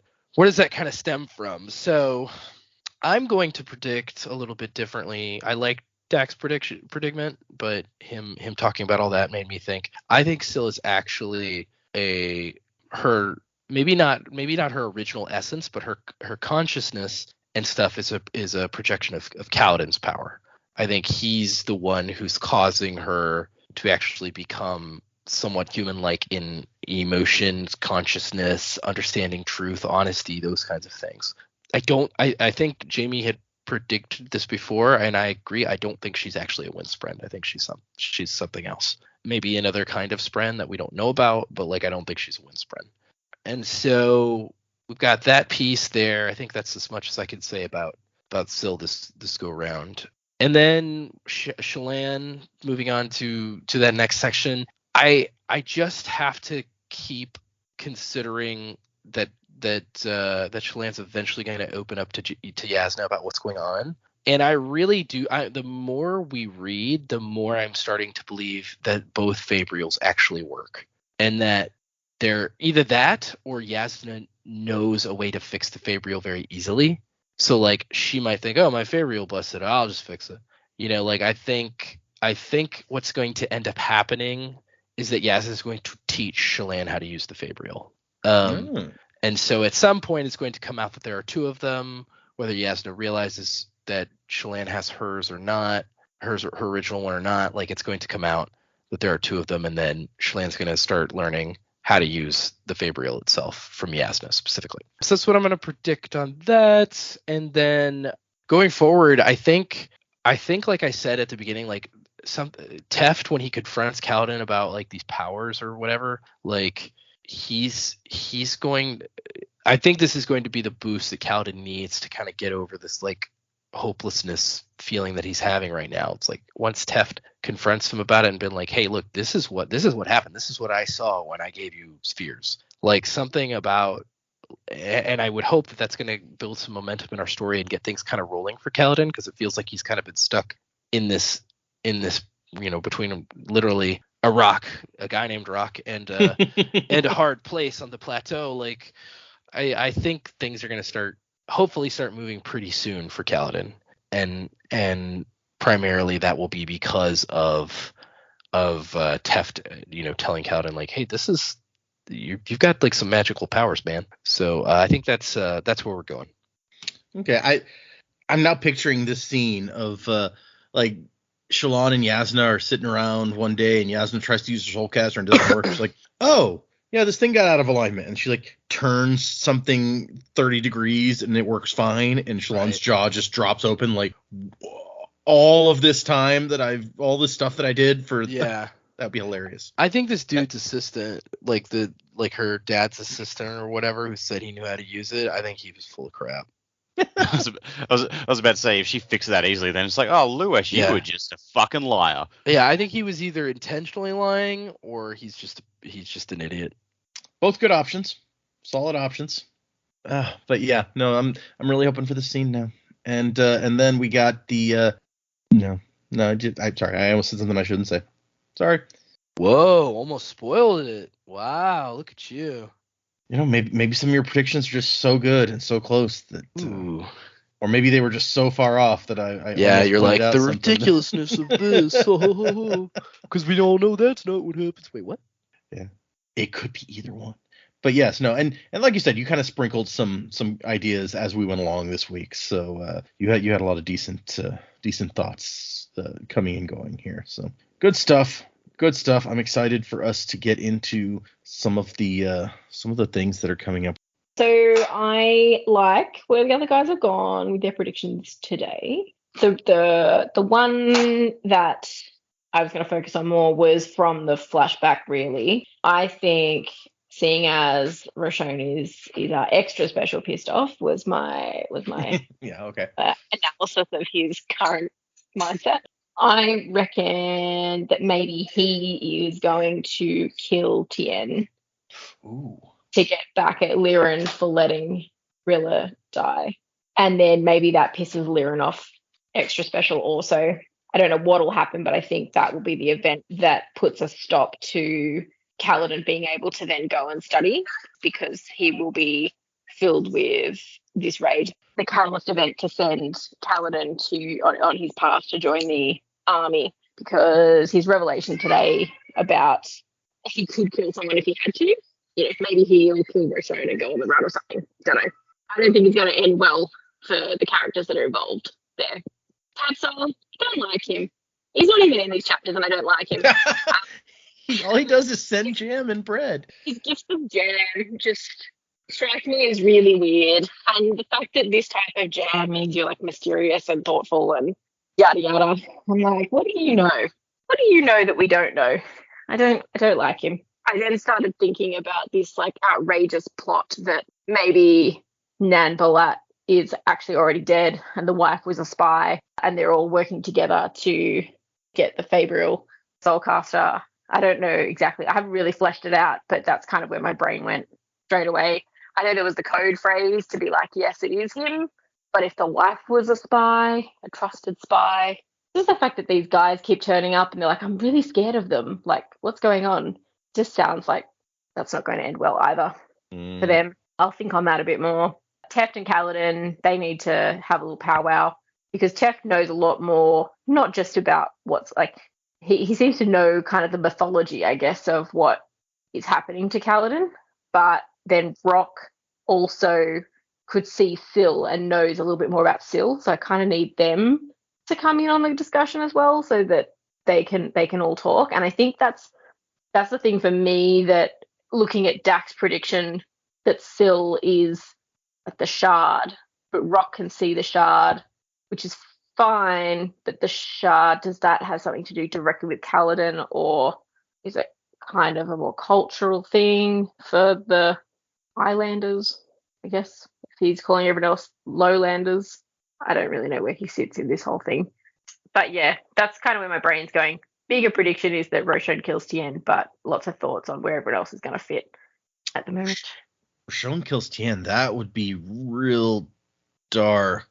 kind of stem from? So I'm going to predict a little bit differently. I like Dak's predicament, but him talking about all that made me think. I think Syl is actually her maybe not her original essence, but her consciousness and stuff is a projection of Kaladin's power. I think he's the one who's causing her to actually become somewhat human-like in emotions, consciousness, understanding truth, honesty, those kinds of things. I think Jamie had predicted this before, and I agree. I don't think she's actually a windspren. I think she's something else. Maybe another kind of spren that we don't know about, but like I don't think she's a windspren. And so we've got that piece there. I think that's as much as I can say about Syl this go round. And then Shallan, moving on to that next section. I just have to keep considering that Shallan's eventually going to open up to Yasna about what's going on. And I really do. The more we read, the more I'm starting to believe that both Fabrials actually work, and that they're either that or Yasna knows a way to fix the Fabrial very easily. So like she might think, oh, my Fabrial busted, I'll just fix it. Like I think what's going to end up happening is that Yasna is going to teach Shallan how to use the Fabrial. And so at some point it's going to come out that there are two of them, whether Yasna realizes that Shallan has hers or not, her original one or not. Like it's going to come out that there are two of them, and then Shallan's going to start learning how to use the Fabrial itself from Yasna specifically. So that's what I'm going to predict on that. And then going forward, I think like I said at the beginning, like some Teft, when he confronts Kaladin about like these powers or whatever, like he's going, I think this is going to be the boost that Kaladin needs to kind of get over this like hopelessness feeling that he's having right now. It's like once Teft confronts him about it and been like, hey, look, this is what happened. This is what I saw when I gave you spheres. Like something about, and I would hope that that's going to build some momentum in our story and get things kind of rolling for Kaladin, because it feels like he's kind of been stuck in this, between literally a guy named Rock, and and a hard place on the plateau. Like I think things are going to hopefully start moving pretty soon for Kaladin, and primarily that will be because of Teft, telling Kaladin like, hey, this is you've got like some magical powers, man. So I think that's where we're going. Okay, I'm now picturing this scene of like Shallan and Yasna are sitting around one day, and Yasna tries to use her soulcaster and it doesn't work. She's like, oh yeah, this thing got out of alignment, and she like turns something 30 degrees and it works fine, and Shallan's jaw just drops open like, all this stuff that I did for that'd be hilarious. I think this dude's assistant, like her dad's assistant or whatever, who said he knew how to use it, I think he was full of crap. I was about to say, if she fixes that easily, then it's like, oh, Lewis, you were just a fucking liar. Yeah, I think he was either intentionally lying or he's just an idiot. Both good options, solid options. But yeah, no, I'm really hoping for this scene now. And then we got the I'm sorry, I almost said something I shouldn't say. Sorry. Whoa, almost spoiled it. Wow, look at you. Maybe some of your predictions are just so good and so close that, or maybe they were just so far off that I you're like the ridiculousness of this, because we all know that's not what happens. Wait, what? Yeah, it could be either one. But yes, no, and like you said, you kind of sprinkled some ideas as we went along this week, so you had a lot of decent thoughts coming and going here. So good stuff. I'm excited for us to get into some of the things that are coming up. So I like where the other guys have gone with their predictions today. So the one that I was going to focus on more was from the flashback. Really, I think seeing as Roshon is extra special pissed off was my yeah, okay, analysis of his current mindset. I reckon that maybe he is going to kill Tien to get back at Liren for letting Rilla die. And then maybe that pisses Liren off extra special also. I don't know what will happen, but I think that will be the event that puts a stop to Kaladin being able to then go and study, because he will be filled with this rage. The catalyst event to send Kaladin on his path to join the army, because his revelation today about he could kill someone if he had to, maybe he'll kill Roshon and go on the run or something. Don't know. I don't think it's going to end well for the characters that are involved there. Tadsol, don't like him. He's not even in these chapters, and I don't like him. All he does is send jam and bread. His gifts of jam just strike me as really weird, and the fact that this type of jam means you're like mysterious and thoughtful and yada yada. I'm like, what do you know? What do you know that we don't know? I don't like him. I then started thinking about this like outrageous plot that maybe Nan Balat is actually already dead and the wife was a spy, and they're all working together to get the Fabrial Soulcaster. I don't know exactly. I haven't really fleshed it out, but that's kind of where my brain went straight away. I know there was the code phrase to be like, yes, it is him. But if the wife was a spy, a trusted spy, just the fact that these guys keep turning up and they're like, I'm really scared of them. Like, what's going on? Just sounds like that's not going to end well either for them. I'll think on that a bit more. Teft and Kaladin, they need to have a little powwow, because Teft knows a lot more, not just about what's like, he seems to know kind of the mythology, I guess, of what is happening to Kaladin, but then Rock also could see Syl and knows a little bit more about Syl, so I kind of need them to come in on the discussion as well, so that they can all talk. And I think that's the thing for me, that looking at Dak's prediction that Syl is at the shard, but Rock can see the shard, which is fine, but the shard, does that have something to do directly with Kaladin, or is it kind of a more cultural thing for the Highlanders, I guess, if he's calling everyone else Lowlanders? I don't really know where he sits in this whole thing. But yeah, that's kind of where my brain's going. Bigger prediction is that Roshon kills Tien, but lots of thoughts on where everyone else is going to fit at the moment. Roshon kills Tien. That would be real dark.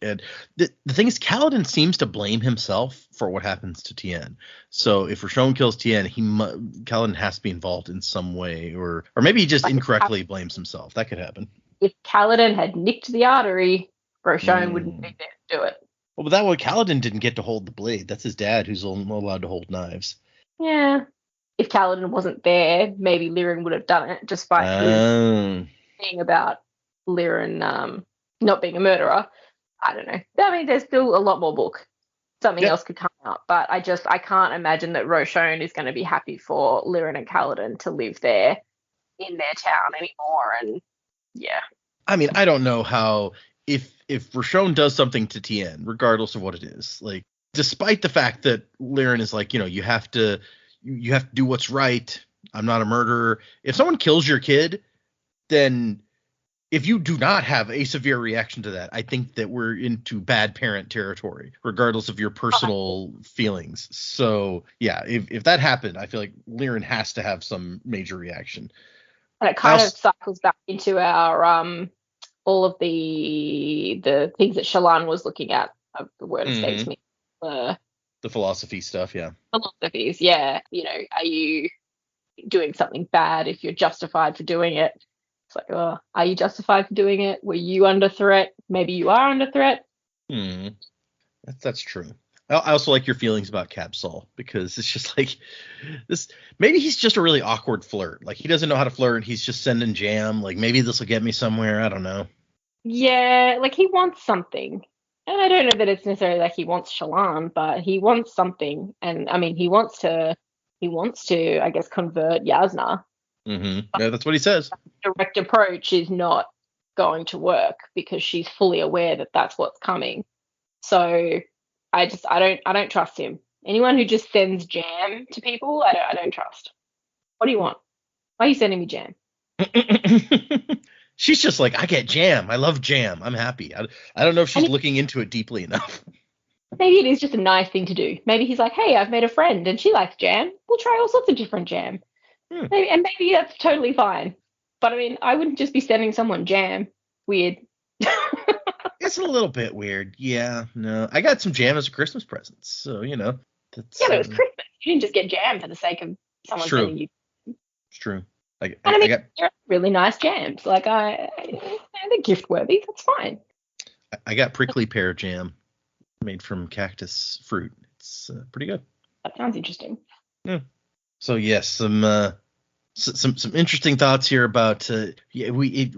And the thing is, Kaladin seems to blame himself for what happens to Tien. So if Roshon kills Tien, Kaladin has to be involved in some way, or maybe he just incorrectly blames himself. That could happen. If Kaladin had nicked the artery, Roshon wouldn't be there to do it. Well, but that way Kaladin didn't get to hold the blade. That's his dad who's allowed to hold knives. Yeah. If Kaladin wasn't there, maybe Liren would have done it, despite his thing about Liren not being a murderer. I don't know. I mean, there's still a lot more book. Something else could come out, but I can't imagine that Roshon is going to be happy for Liren and Kaladin to live there in their town anymore. And yeah. I mean, I don't know how if Roshon does something to Tien, regardless of what it is, like despite the fact that Liren is like, you have to do what's right. I'm not a murderer. If someone kills your kid, then if you do not have a severe reaction to that, I think that we're into bad parent territory, regardless of your personal feelings. So yeah, if that happened, I feel like Liren has to have some major reaction. And it kind of cycles back into our all of the things that Shallan was looking at. The word escapes me. The philosophy stuff, yeah. Philosophies, yeah. Are you doing something bad if you're justified for doing it? It's like, are you justified for doing it? Were you under threat? Maybe you are under threat. That's true. I also like your feelings about Cab-Saul, because it's just like this. Maybe he's just a really awkward flirt. Like he doesn't know how to flirt. He's just sending jam. Like maybe this will get me somewhere. I don't know. Yeah, like he wants something. And I don't know that it's necessarily like he wants Shallan, but he wants something. And I mean, he wants to, I guess, convert Yasna. Yeah, that's what he says. Direct approach is not going to work because she's fully aware that that's what's coming. So I don't trust him. Anyone who just sends jam to people, I don't trust. What do you want? Why are you sending me jam? She's just like, I get jam. I love jam. I'm happy. I don't know if she's looking into it deeply enough. Maybe it is just a nice thing to do. Maybe he's like, hey, I've made a friend and she likes jam. We'll try all sorts of different jam. Maybe that's totally fine. But I mean, I wouldn't just be sending someone jam. Weird. It's a little bit weird. Yeah, no. I got some jam as a Christmas present. So, That's, yeah, but it was Christmas. You didn't just get jam for the sake of someone sending you. It's true. I got really nice jams. Like, they're gift worthy. That's fine. I got prickly pear jam made from cactus fruit. It's pretty good. That sounds interesting. Yeah. So yes, some interesting thoughts here about we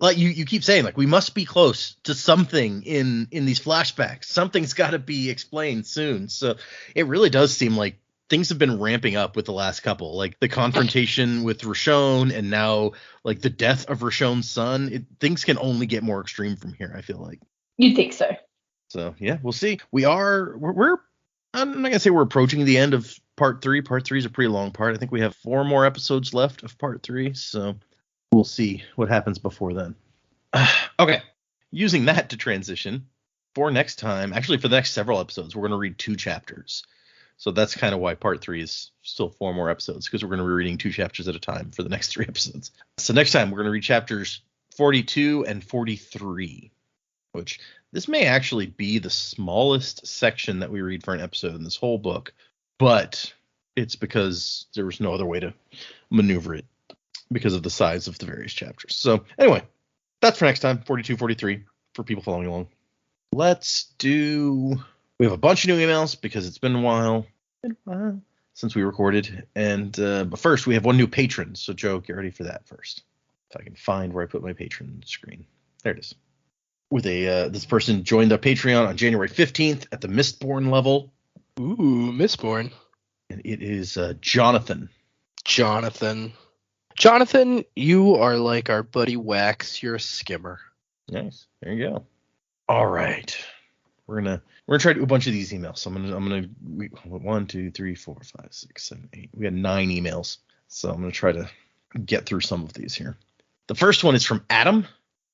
like you keep saying, like, we must be close to something in these flashbacks. Something's got to be explained soon. So it really does seem like things have been ramping up with the last couple, like the confrontation with Roshon, and now like the death of Roshon's son. Things can only get more extreme from here, I feel like. You'd think so. So yeah, we'll see. We're I'm not gonna say we're approaching the end of part 3. Part 3 is a pretty long part. I think we have 4 more episodes left of part 3, so we'll see what happens before then. Okay, using that to transition for next time. Actually, for the next several episodes, we're going to read 2 chapters. So that's kind of why part 3 is still 4 more episodes, because we're going to be reading 2 chapters at a time for the next 3 episodes. So next time we're going to read chapters 42 and 43, which this may actually be the smallest section that we read for an episode in this whole book, but it's because there was no other way to maneuver it because of the size of the various chapters. So anyway, that's for next time, 42, 43, for people following along. We have a bunch of new emails because it's been a while since we recorded. And but first, we have one new patron. So Joe, get ready for that first. If I can find where I put my patron screen. There it is. With this person joined the Patreon on January 15th at the Mistborn level. Ooh, Mistborn. And it is Jonathan. Jonathan, you are like our buddy Wax. You're a skimmer. Nice. There you go. All right. We're gonna try to do a bunch of these emails. So I'm gonna 1, 2, 3, 4, 5, 6, 7, 8. We had 9 emails. So I'm gonna try to get through some of these here. The first one is from Adam.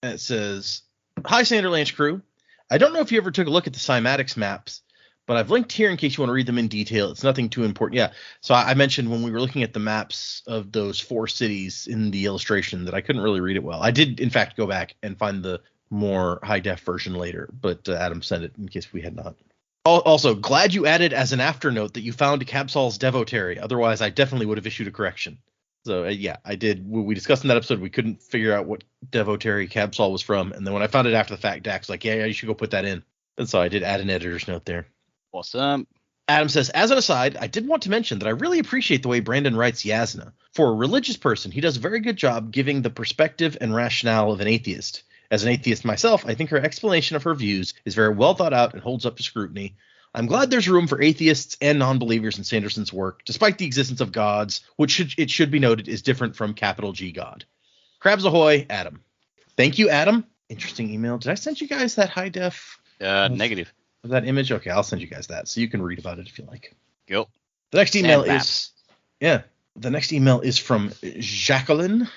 And it says, "Hi, Sanderlanche crew. I don't know if you ever took a look at the cymatics maps, but I've linked here in case you want to read them in detail. It's nothing too important. Yeah. So I mentioned when we were looking at the maps of those 4 cities in the illustration that I couldn't really read it well. I did, in fact, go back and find the more high-def version later, but Adam sent it in case we had not. Also, glad you added as an afternote that you found Cabsol's Devotary. Otherwise, I definitely would have issued a correction. So, yeah, I did. We discussed in that episode, we couldn't figure out what Devotary Cabsol was from. And then when I found it after the fact, Dax was like, yeah, you should go put that in. And so I did add an editor's note there. Awesome. Adam says, as an aside, I did want to mention that I really appreciate the way Brandon writes Yasna. For a religious person, he does a very good job giving the perspective and rationale of an atheist. As an atheist myself, I think her explanation of her views is very well thought out and holds up to scrutiny. I'm glad there's room for atheists and non-believers in Sanderson's work, despite the existence of gods, which it should be noted is different from capital G God. Crabs ahoy, Adam. Thank you, Adam. Interesting email. Did I send you guys that high def? Negative. That image? Okay, I'll send you guys that so you can read about it if you like. Cool. The next email the next email is from Jacqueline.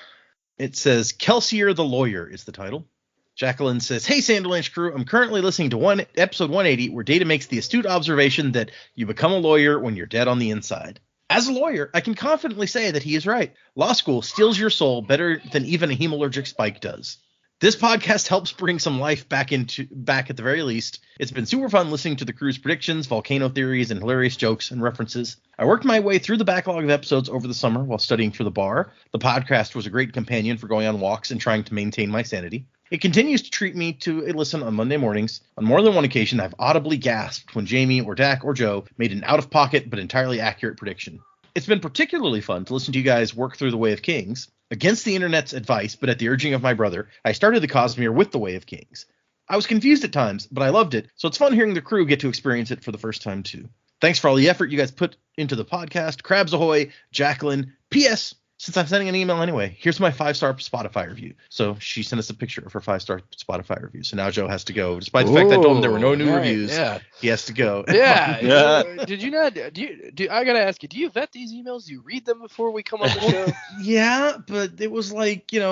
It says, Kelsier the Lawyer is the title. Jacqueline says, hey, Sanderlanche crew, I'm currently listening to episode 180 where Data makes the astute observation that you become a lawyer when you're dead on the inside. As a lawyer, I can confidently say that he is right. Law school steals your soul better than even a hemorrhagic spike does. This podcast helps bring some life back at the very least. It's been super fun listening to the crew's predictions, volcano theories, and hilarious jokes and references. I worked my way through the backlog of episodes over the summer while studying for the bar. The podcast was a great companion for going on walks and trying to maintain my sanity. It continues to treat me to a listen on Monday mornings. On more than one occasion, I've audibly gasped when Jamie or Dak or Joe made an out-of-pocket but entirely accurate prediction. It's been particularly fun to listen to you guys work through The Way of Kings. Against the internet's advice, but at the urging of my brother, I started the Cosmere with The Way of Kings. I was confused at times, but I loved it, so it's fun hearing the crew get to experience it for the first time too. Thanks for all the effort you guys put into the podcast. Crabs ahoy, Jacqueline. P.S. Since I'm sending an email anyway, here's my 5-star Spotify review. So she sent us a picture of her 5-star Spotify review. So now Joe has to go. Despite the fact that I told him there were no new reviews, he has to go. Yeah. Did you not? I got to ask you, do you vet these emails? Do you read them before we come on the show? Yeah, but it was like, a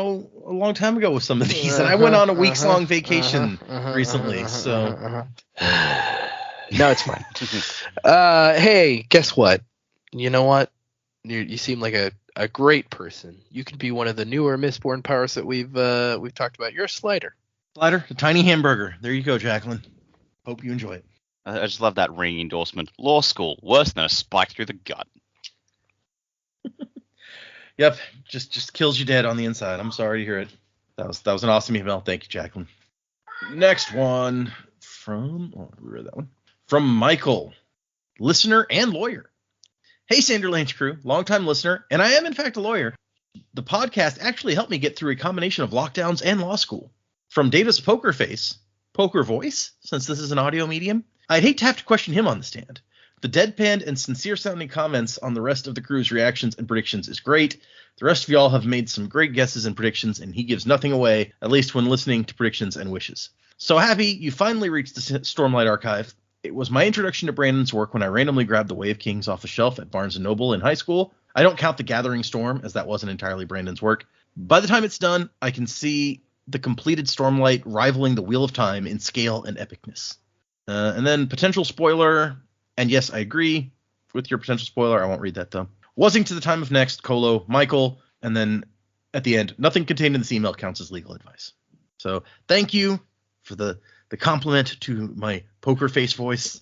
long time ago with some of these. And I went on a weeks-long vacation recently. So. No, it's fine. Hey, guess what? You know what? You seem like a great person. You could be one of the newer Mistborn powers that we've talked about. You're a slider. Slider, a tiny hamburger. There you go, Jacqueline. Hope you enjoy it. I just love that ring endorsement. Law school, worse than a spike through the gut. Yep, just kills you dead on the inside. I'm sorry to hear it. That was an awesome email. Thank you, Jacqueline. Next one from we read that one. From Michael, listener and lawyer. Hey, Sanderlanche crew, longtime listener, and I am in fact a lawyer. The podcast actually helped me get through a combination of lockdowns and law school. From Data's poker voice, since this is an audio medium, I'd hate to have to question him on the stand. The deadpanned and sincere-sounding comments on the rest of the crew's reactions and predictions is great. The rest of y'all have made some great guesses and predictions, and he gives nothing away, at least when listening to predictions and wishes. So happy you finally reached the Stormlight Archive. It was my introduction to Brandon's work when I randomly grabbed The Way of Kings off the shelf at Barnes & Noble in high school. I don't count The Gathering Storm, as that wasn't entirely Brandon's work. By the time it's done, I can see the completed Stormlight rivaling The Wheel of Time in scale and epicness. And then potential spoiler, and yes, I agree with your potential spoiler. I won't read that, though. Wasing to the time of next, Colo, Michael, and then at the end, nothing contained in this email counts as legal advice. So thank you for the compliment to my poker face voice.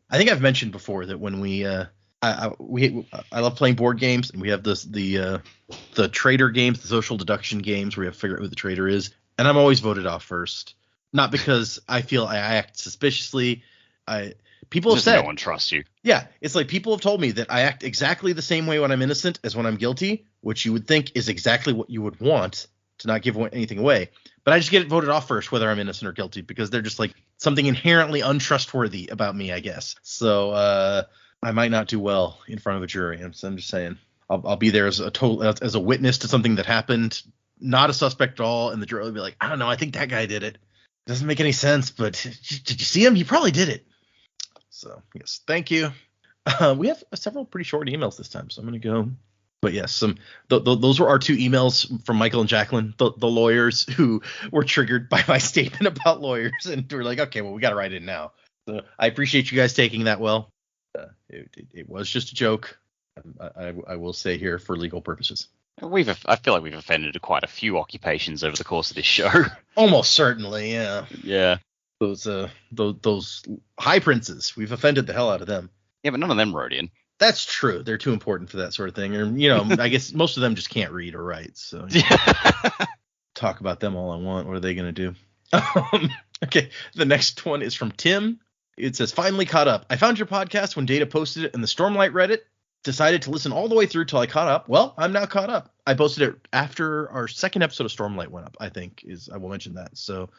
I think I've mentioned before that when I love playing board games, and we have the trader games, the social deduction games where you have to figure out who the trader is, and I'm always voted off first. Not because I feel I act suspiciously. People have said no one trusts you. Yeah, it's like people have told me that I act exactly the same way when I'm innocent as when I'm guilty, which you would think is exactly what you would want to not give anything away. But I just get voted off first, whether I'm innocent or guilty, because they're just like something inherently untrustworthy about me, I guess. So I might not do well in front of a jury. I'm just saying I'll be there as a witness to something that happened, not a suspect at all, and the jury will be like, I don't know, I think that guy did it. Doesn't make any sense, but did you see him? He probably did it. So yes, thank you. We have several pretty short emails this time, so I'm going to go But yes, those were our 2 emails from Michael and Jacqueline, the lawyers who were triggered by my statement about lawyers, and we're like, okay, well, we got to write it now. So I appreciate you guys taking that well. It was just a joke. I will say here for legal purposes. I feel like we've offended quite a few occupations over the course of this show. Almost certainly, yeah. Yeah. Those high princes, we've offended the hell out of them. Yeah, but none of them wrote in. That's true. They're too important for that sort of thing. Or, I guess most of them just can't read or write. So talk about them all I want. What are they going to do? Okay. The next one is from Tim. It says, finally caught up. I found your podcast when Data posted it in the Stormlight Reddit. Decided to listen all the way through till I caught up. Well, I'm now caught up. I posted it after our second episode of Stormlight went up, I will mention that. So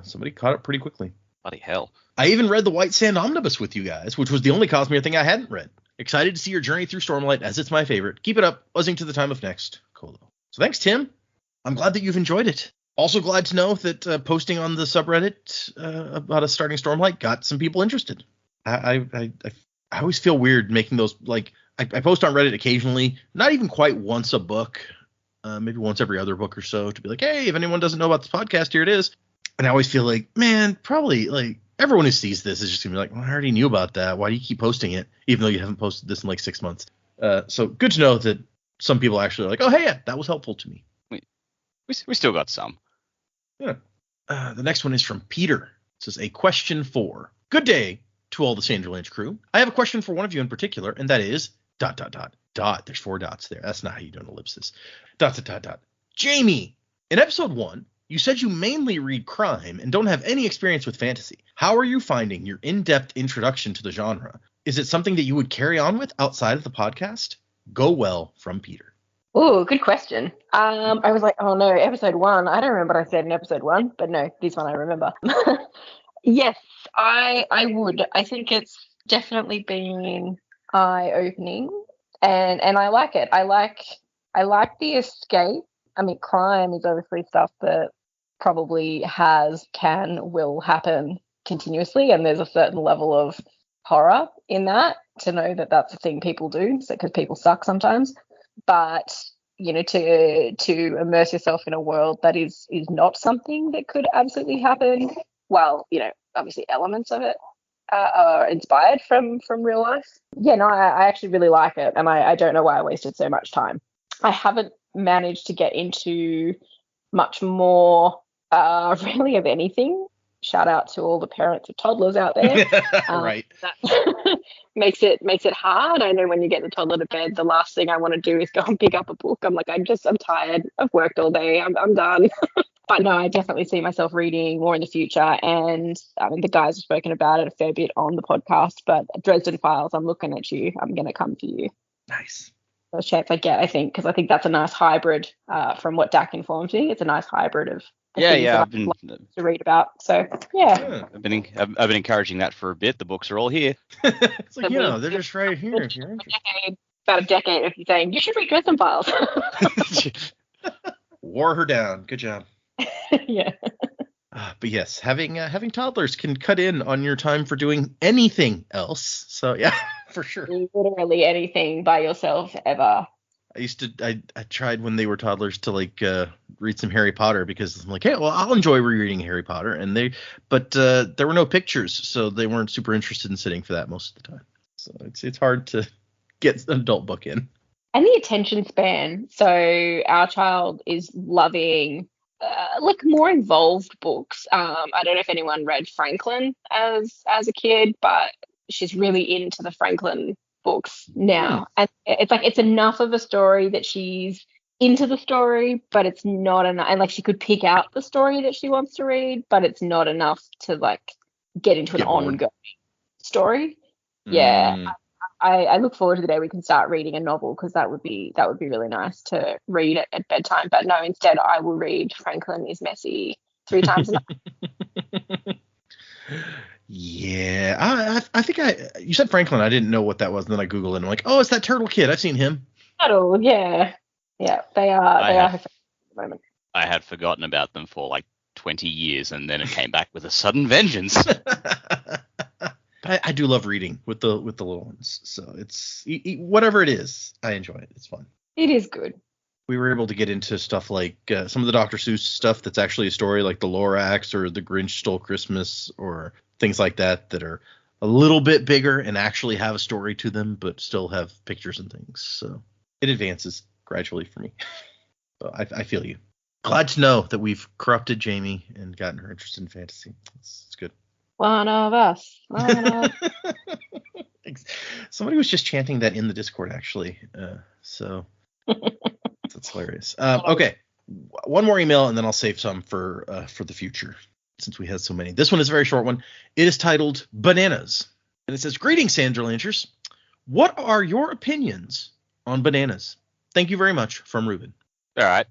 somebody caught up pretty quickly. Bloody hell. I even read the White Sand Omnibus with you guys, which was the only Cosmere thing I hadn't read. Excited to see your journey through Stormlight, as it's my favorite. Keep it up. Buzzing to the time of next. Colo. So thanks, Tim. I'm glad that you've enjoyed it. Also glad to know that posting on the subreddit about us starting Stormlight got some people interested. I always feel weird making those, like, I post on Reddit occasionally, not even quite once a book, maybe once every other book or so, to be like, hey, if anyone doesn't know about this podcast, here it is. And I always feel like, man, probably, like, everyone who sees this is just going to be like, well, I already knew about that. Why do you keep posting it, even though you haven't posted this in like 6 months? So good to know that some people actually are like, oh, hey, yeah, that was helpful to me. We still got some. Yeah. The next one is from Peter. It says, a question for. Good day to all the Sanderlanche crew. I have a question for one of you in particular, and that is ... There's 4 dots there. That's not how you do an ellipsis. ... Jamie, in episode 1, you said you mainly read crime and don't have any experience with fantasy. How are you finding your in-depth introduction to the genre? Is it something that you would carry on with outside of the podcast? Go well, from Peter. Oh, good question. I was like, oh no, episode 1. I don't remember what I said in episode 1, but no, this one I remember. Yes, I would. I think it's definitely been eye-opening, and I like it. I like the escape. I mean, crime is obviously stuff that probably will happen continuously, and there's a certain level of horror in that, to know that that's a thing people do, because people suck sometimes. But to immerse yourself in a world that is not something that could absolutely happen, well, obviously elements of it are inspired from real life. Yeah, no, I actually really like it, and I don't know why I wasted so much time. I haven't managed to get into much more really of anything. Shout out to all the parents of toddlers out there. Right. That makes it hard. I know when you get the toddler to bed, the last thing I want to do is go and pick up a book. I'm like, I'm tired. I've worked all day. I'm done. But no, I definitely see myself reading more in the future. And I mean, the guys have spoken about it a fair bit on the podcast, but Dresden Files, I'm looking at you. I'm going to come for you. Nice. First chance I get, I think, because I think that's a nice hybrid from what Dak informed me. It's a nice hybrid of I've been to read about. So yeah. I've been encouraging that for a bit. The books are all here. It's like, they're just right here if you're interested. About a decade of you saying you should read Dresden Files. Wore her down. Good job. Yeah. But yes, having toddlers can cut in on your time for doing anything else. So yeah, for sure. Literally anything by yourself ever. I tried when they were toddlers to read some Harry Potter, because I'm like, hey, well, I'll enjoy rereading Harry Potter, but there were no pictures, so they weren't super interested in sitting for that most of the time. So it's hard to get an adult book in. And the attention span. So our child is loving more involved books. I don't know if anyone read Franklin as a kid, but she's really into the Franklin books now. And it's enough of a story that she's into the story, but it's not enough. And she could pick out the story that she wants to read, but it's not enough to get into an ongoing story. Yeah. I look forward to the day we can start reading a novel, because that would be really nice to read at bedtime. But no, instead I will read Franklin is Messy 3 times a night. Yeah, I think you said Franklin. I didn't know what that was, and then I Googled it, and I'm like, oh, it's that turtle kid. I've seen him. Turtle, yeah. Yeah, they are her favorite at the moment. I had forgotten about them for 20 years, and then it came back with a sudden vengeance. But I do love reading with the little ones. So it's whatever it is, I enjoy it. It's fun. It is good. We were able to get into stuff like some of the Dr. Seuss stuff that's actually a story, like the Lorax or the Grinch Stole Christmas or things like that are a little bit bigger and actually have a story to them, but still have pictures and things. So it advances gradually for me. So I feel you. Glad to know that we've corrupted Jamie and gotten her interested in fantasy. It's good. One of us. Somebody was just chanting that in the Discord, actually. So that's hilarious. Okay, one more email, and then I'll save some for the future, since we had so many. This one is a very short one. It is titled Bananas, and it says, "Greetings, Sanderlanchers. What are your opinions on bananas? Thank you very much, from Ruben." All right.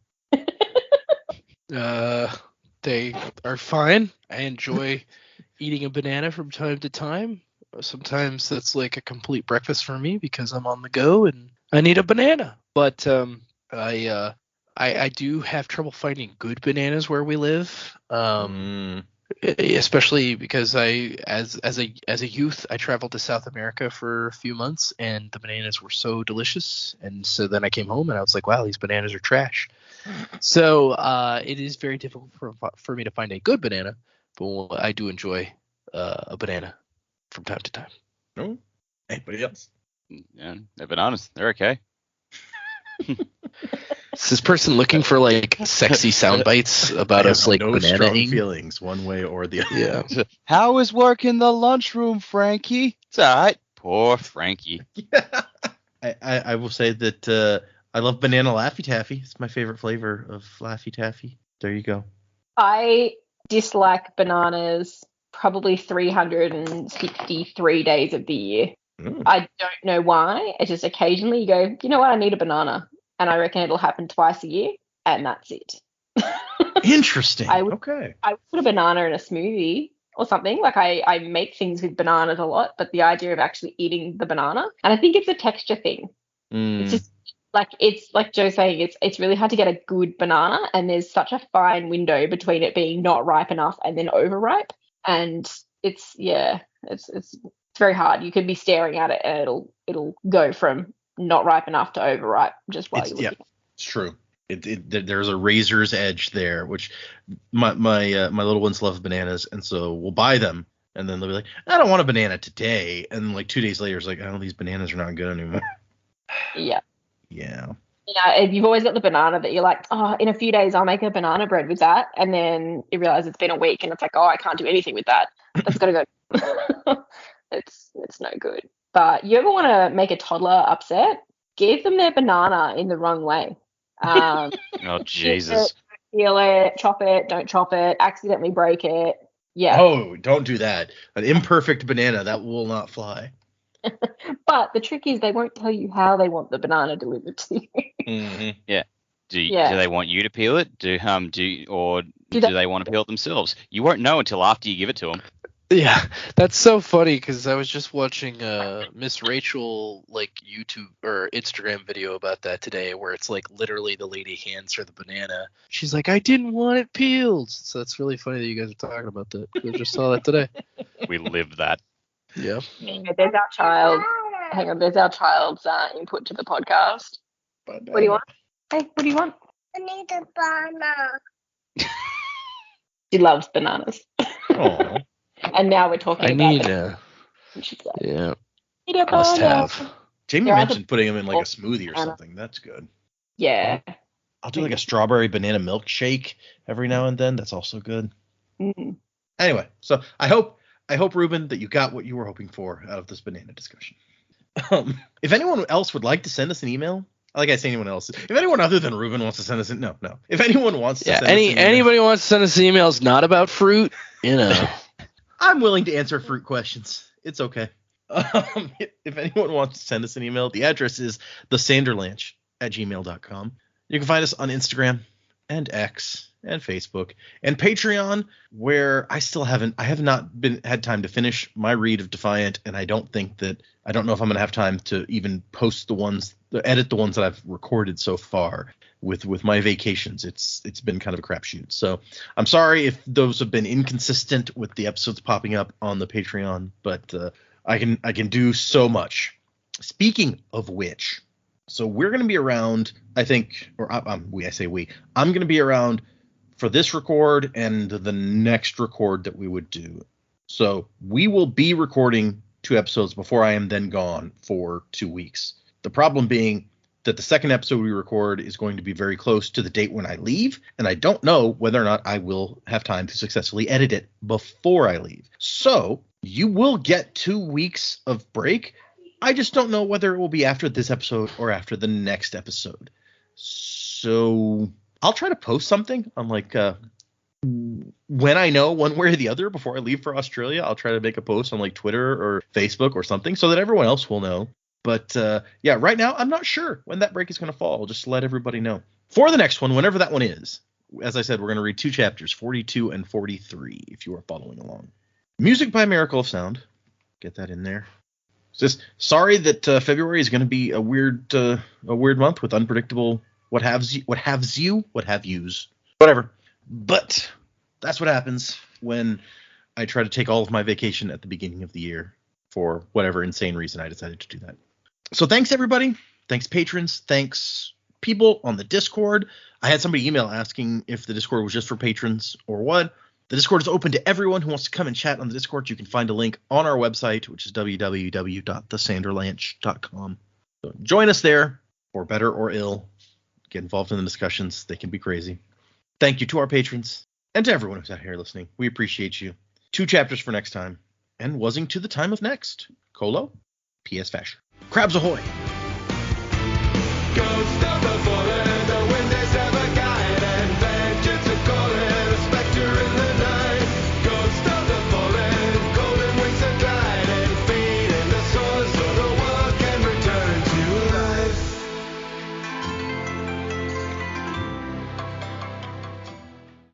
They are fine. I enjoy eating a banana from time to time. Sometimes that's like a complete breakfast for me because I'm on the go and I need a banana. But I do have trouble finding good bananas where we live. Especially because as a youth, I traveled to South America for a few months and the bananas were so delicious. And so then I came home and I was like, wow, these bananas are trash. So it is very difficult for me to find a good banana, but I do enjoy a banana from time to time. No? Anybody else? Yeah, they're bananas. They're okay. Is this person looking for like sexy sound bites about us like no banana strong eating? feelings one way or the other. Yeah. How is work in the lunchroom, Frankie? It's all right. Poor Frankie. I will say that I love banana Laffy Taffy. It's my favorite flavor of Laffy Taffy. There you go. I dislike bananas probably 363 days of the year. I don't know why. It's just occasionally you go, you know what, I need a banana. And I reckon it'll happen twice a year, and that's it. Interesting. I would put a banana in a smoothie or something. Like I make things with bananas a lot, but the idea of actually eating the banana, and I think it's a texture thing. It's just it's like Joe's saying, it's really hard to get a good banana, and there's such a fine window between it being not ripe enough and then overripe, and it's very hard. You could be staring at it and it'll go from not ripe enough to overripe just while you're looking. Yeah, it's true. There's a razor's edge there, which my little ones love bananas, and so we'll buy them, and then they'll be like, I don't want a banana today, and then like 2 days later, it's like, oh, these bananas are not good anymore. Yeah. Yeah. Yeah, you've always got the banana that you're like, oh, in a few days I'll make a banana bread with that, and then you realize it's been a week, and it's like, oh, I can't do anything with that. That's got to go. It's no good. But you ever want to make a toddler upset? Give them their banana in the wrong way. Oh, Jesus. Peel it, chop it, don't chop it, accidentally break it. Yeah. Oh, don't do that. An imperfect banana, that will not fly. But the trick is they won't tell you how they want the banana delivered to you. Mm-hmm. Yeah. Do they want you to peel it? Do they want to peel it themselves? You won't know until after you give it to them. Yeah, that's so funny because I was just watching Miss Rachel like YouTube or Instagram video about that today, where it's like literally the lady hands her the banana. She's like, I didn't want it peeled. So it's really funny that you guys are talking about that. I just saw that today. We lived that. Yeah. There's our child. Hang on, there's our child's input to the podcast. What do you want? Hey, what do you want? I need a banana. She loves bananas. Oh. And now we're talking about Yeah. Must have. Jamie mentioned putting them in like a smoothie or something. That's good. Yeah. I'll do like a strawberry banana milkshake every now and then. That's also good. Mm-hmm. Anyway, so I hope Ruben that you got what you were hoping for out of this banana discussion. If anyone else would like to send us an email, like I say, anyone else. If anyone other than Ruben wants to send us no. If anyone wants to send us an email, anybody wants to send us emails not about fruit, I'm willing to answer fruit questions. It's okay. If anyone wants to send us an email, the address is thesanderlanche@gmail.com. You can find us on Instagram and X and Facebook and Patreon, where I have not had time to finish my read of Defiant, and I don't know if I'm going to have time to even edit the ones that I've recorded so far with my vacations. It's been kind of a crapshoot. So I'm sorry if those have been inconsistent with the episodes popping up on the Patreon, but I can do so much. Speaking of which, So we're going to be around, I think, or I say we. I'm going to be around for this record and the next record that we would do. So we will be recording 2 episodes before I am then gone for 2 weeks. The problem being that the second episode we record is going to be very close to the date when I leave, and I don't know whether or not I will have time to successfully edit it before I leave. So you will get 2 weeks of break. I just don't know whether it will be after this episode or after the next episode. So I'll try to post something on when I know one way or the other before I leave for Australia. I'll try to make a post on Twitter or Facebook or something so that everyone else will know. But yeah, right now I'm not sure when that break is going to fall. I'll just let everybody know. For the next one, whenever that one is, as I said, we're going to read 2 chapters, 42 and 43, if you are following along. Music by Miracle of Sound. Get that in there. Just sorry that February is going to be a weird month with unpredictable what have yous, whatever. But that's what happens when I try to take all of my vacation at the beginning of the year for whatever insane reason I decided to do that. So thanks everybody. Thanks patrons. Thanks people on the Discord. I had somebody email asking if the Discord was just for patrons or what. The Discord is open to everyone who wants to come and chat on the Discord. You can find a link on our website, which is www.thesanderlanche.com. So join us there, for better or ill. Get involved in the discussions. They can be crazy. Thank you to our patrons and to everyone who's out here listening. We appreciate you. 2 chapters for next time. And wuzzing to the time of next. Colo, P.S. Fasher. Crabs ahoy!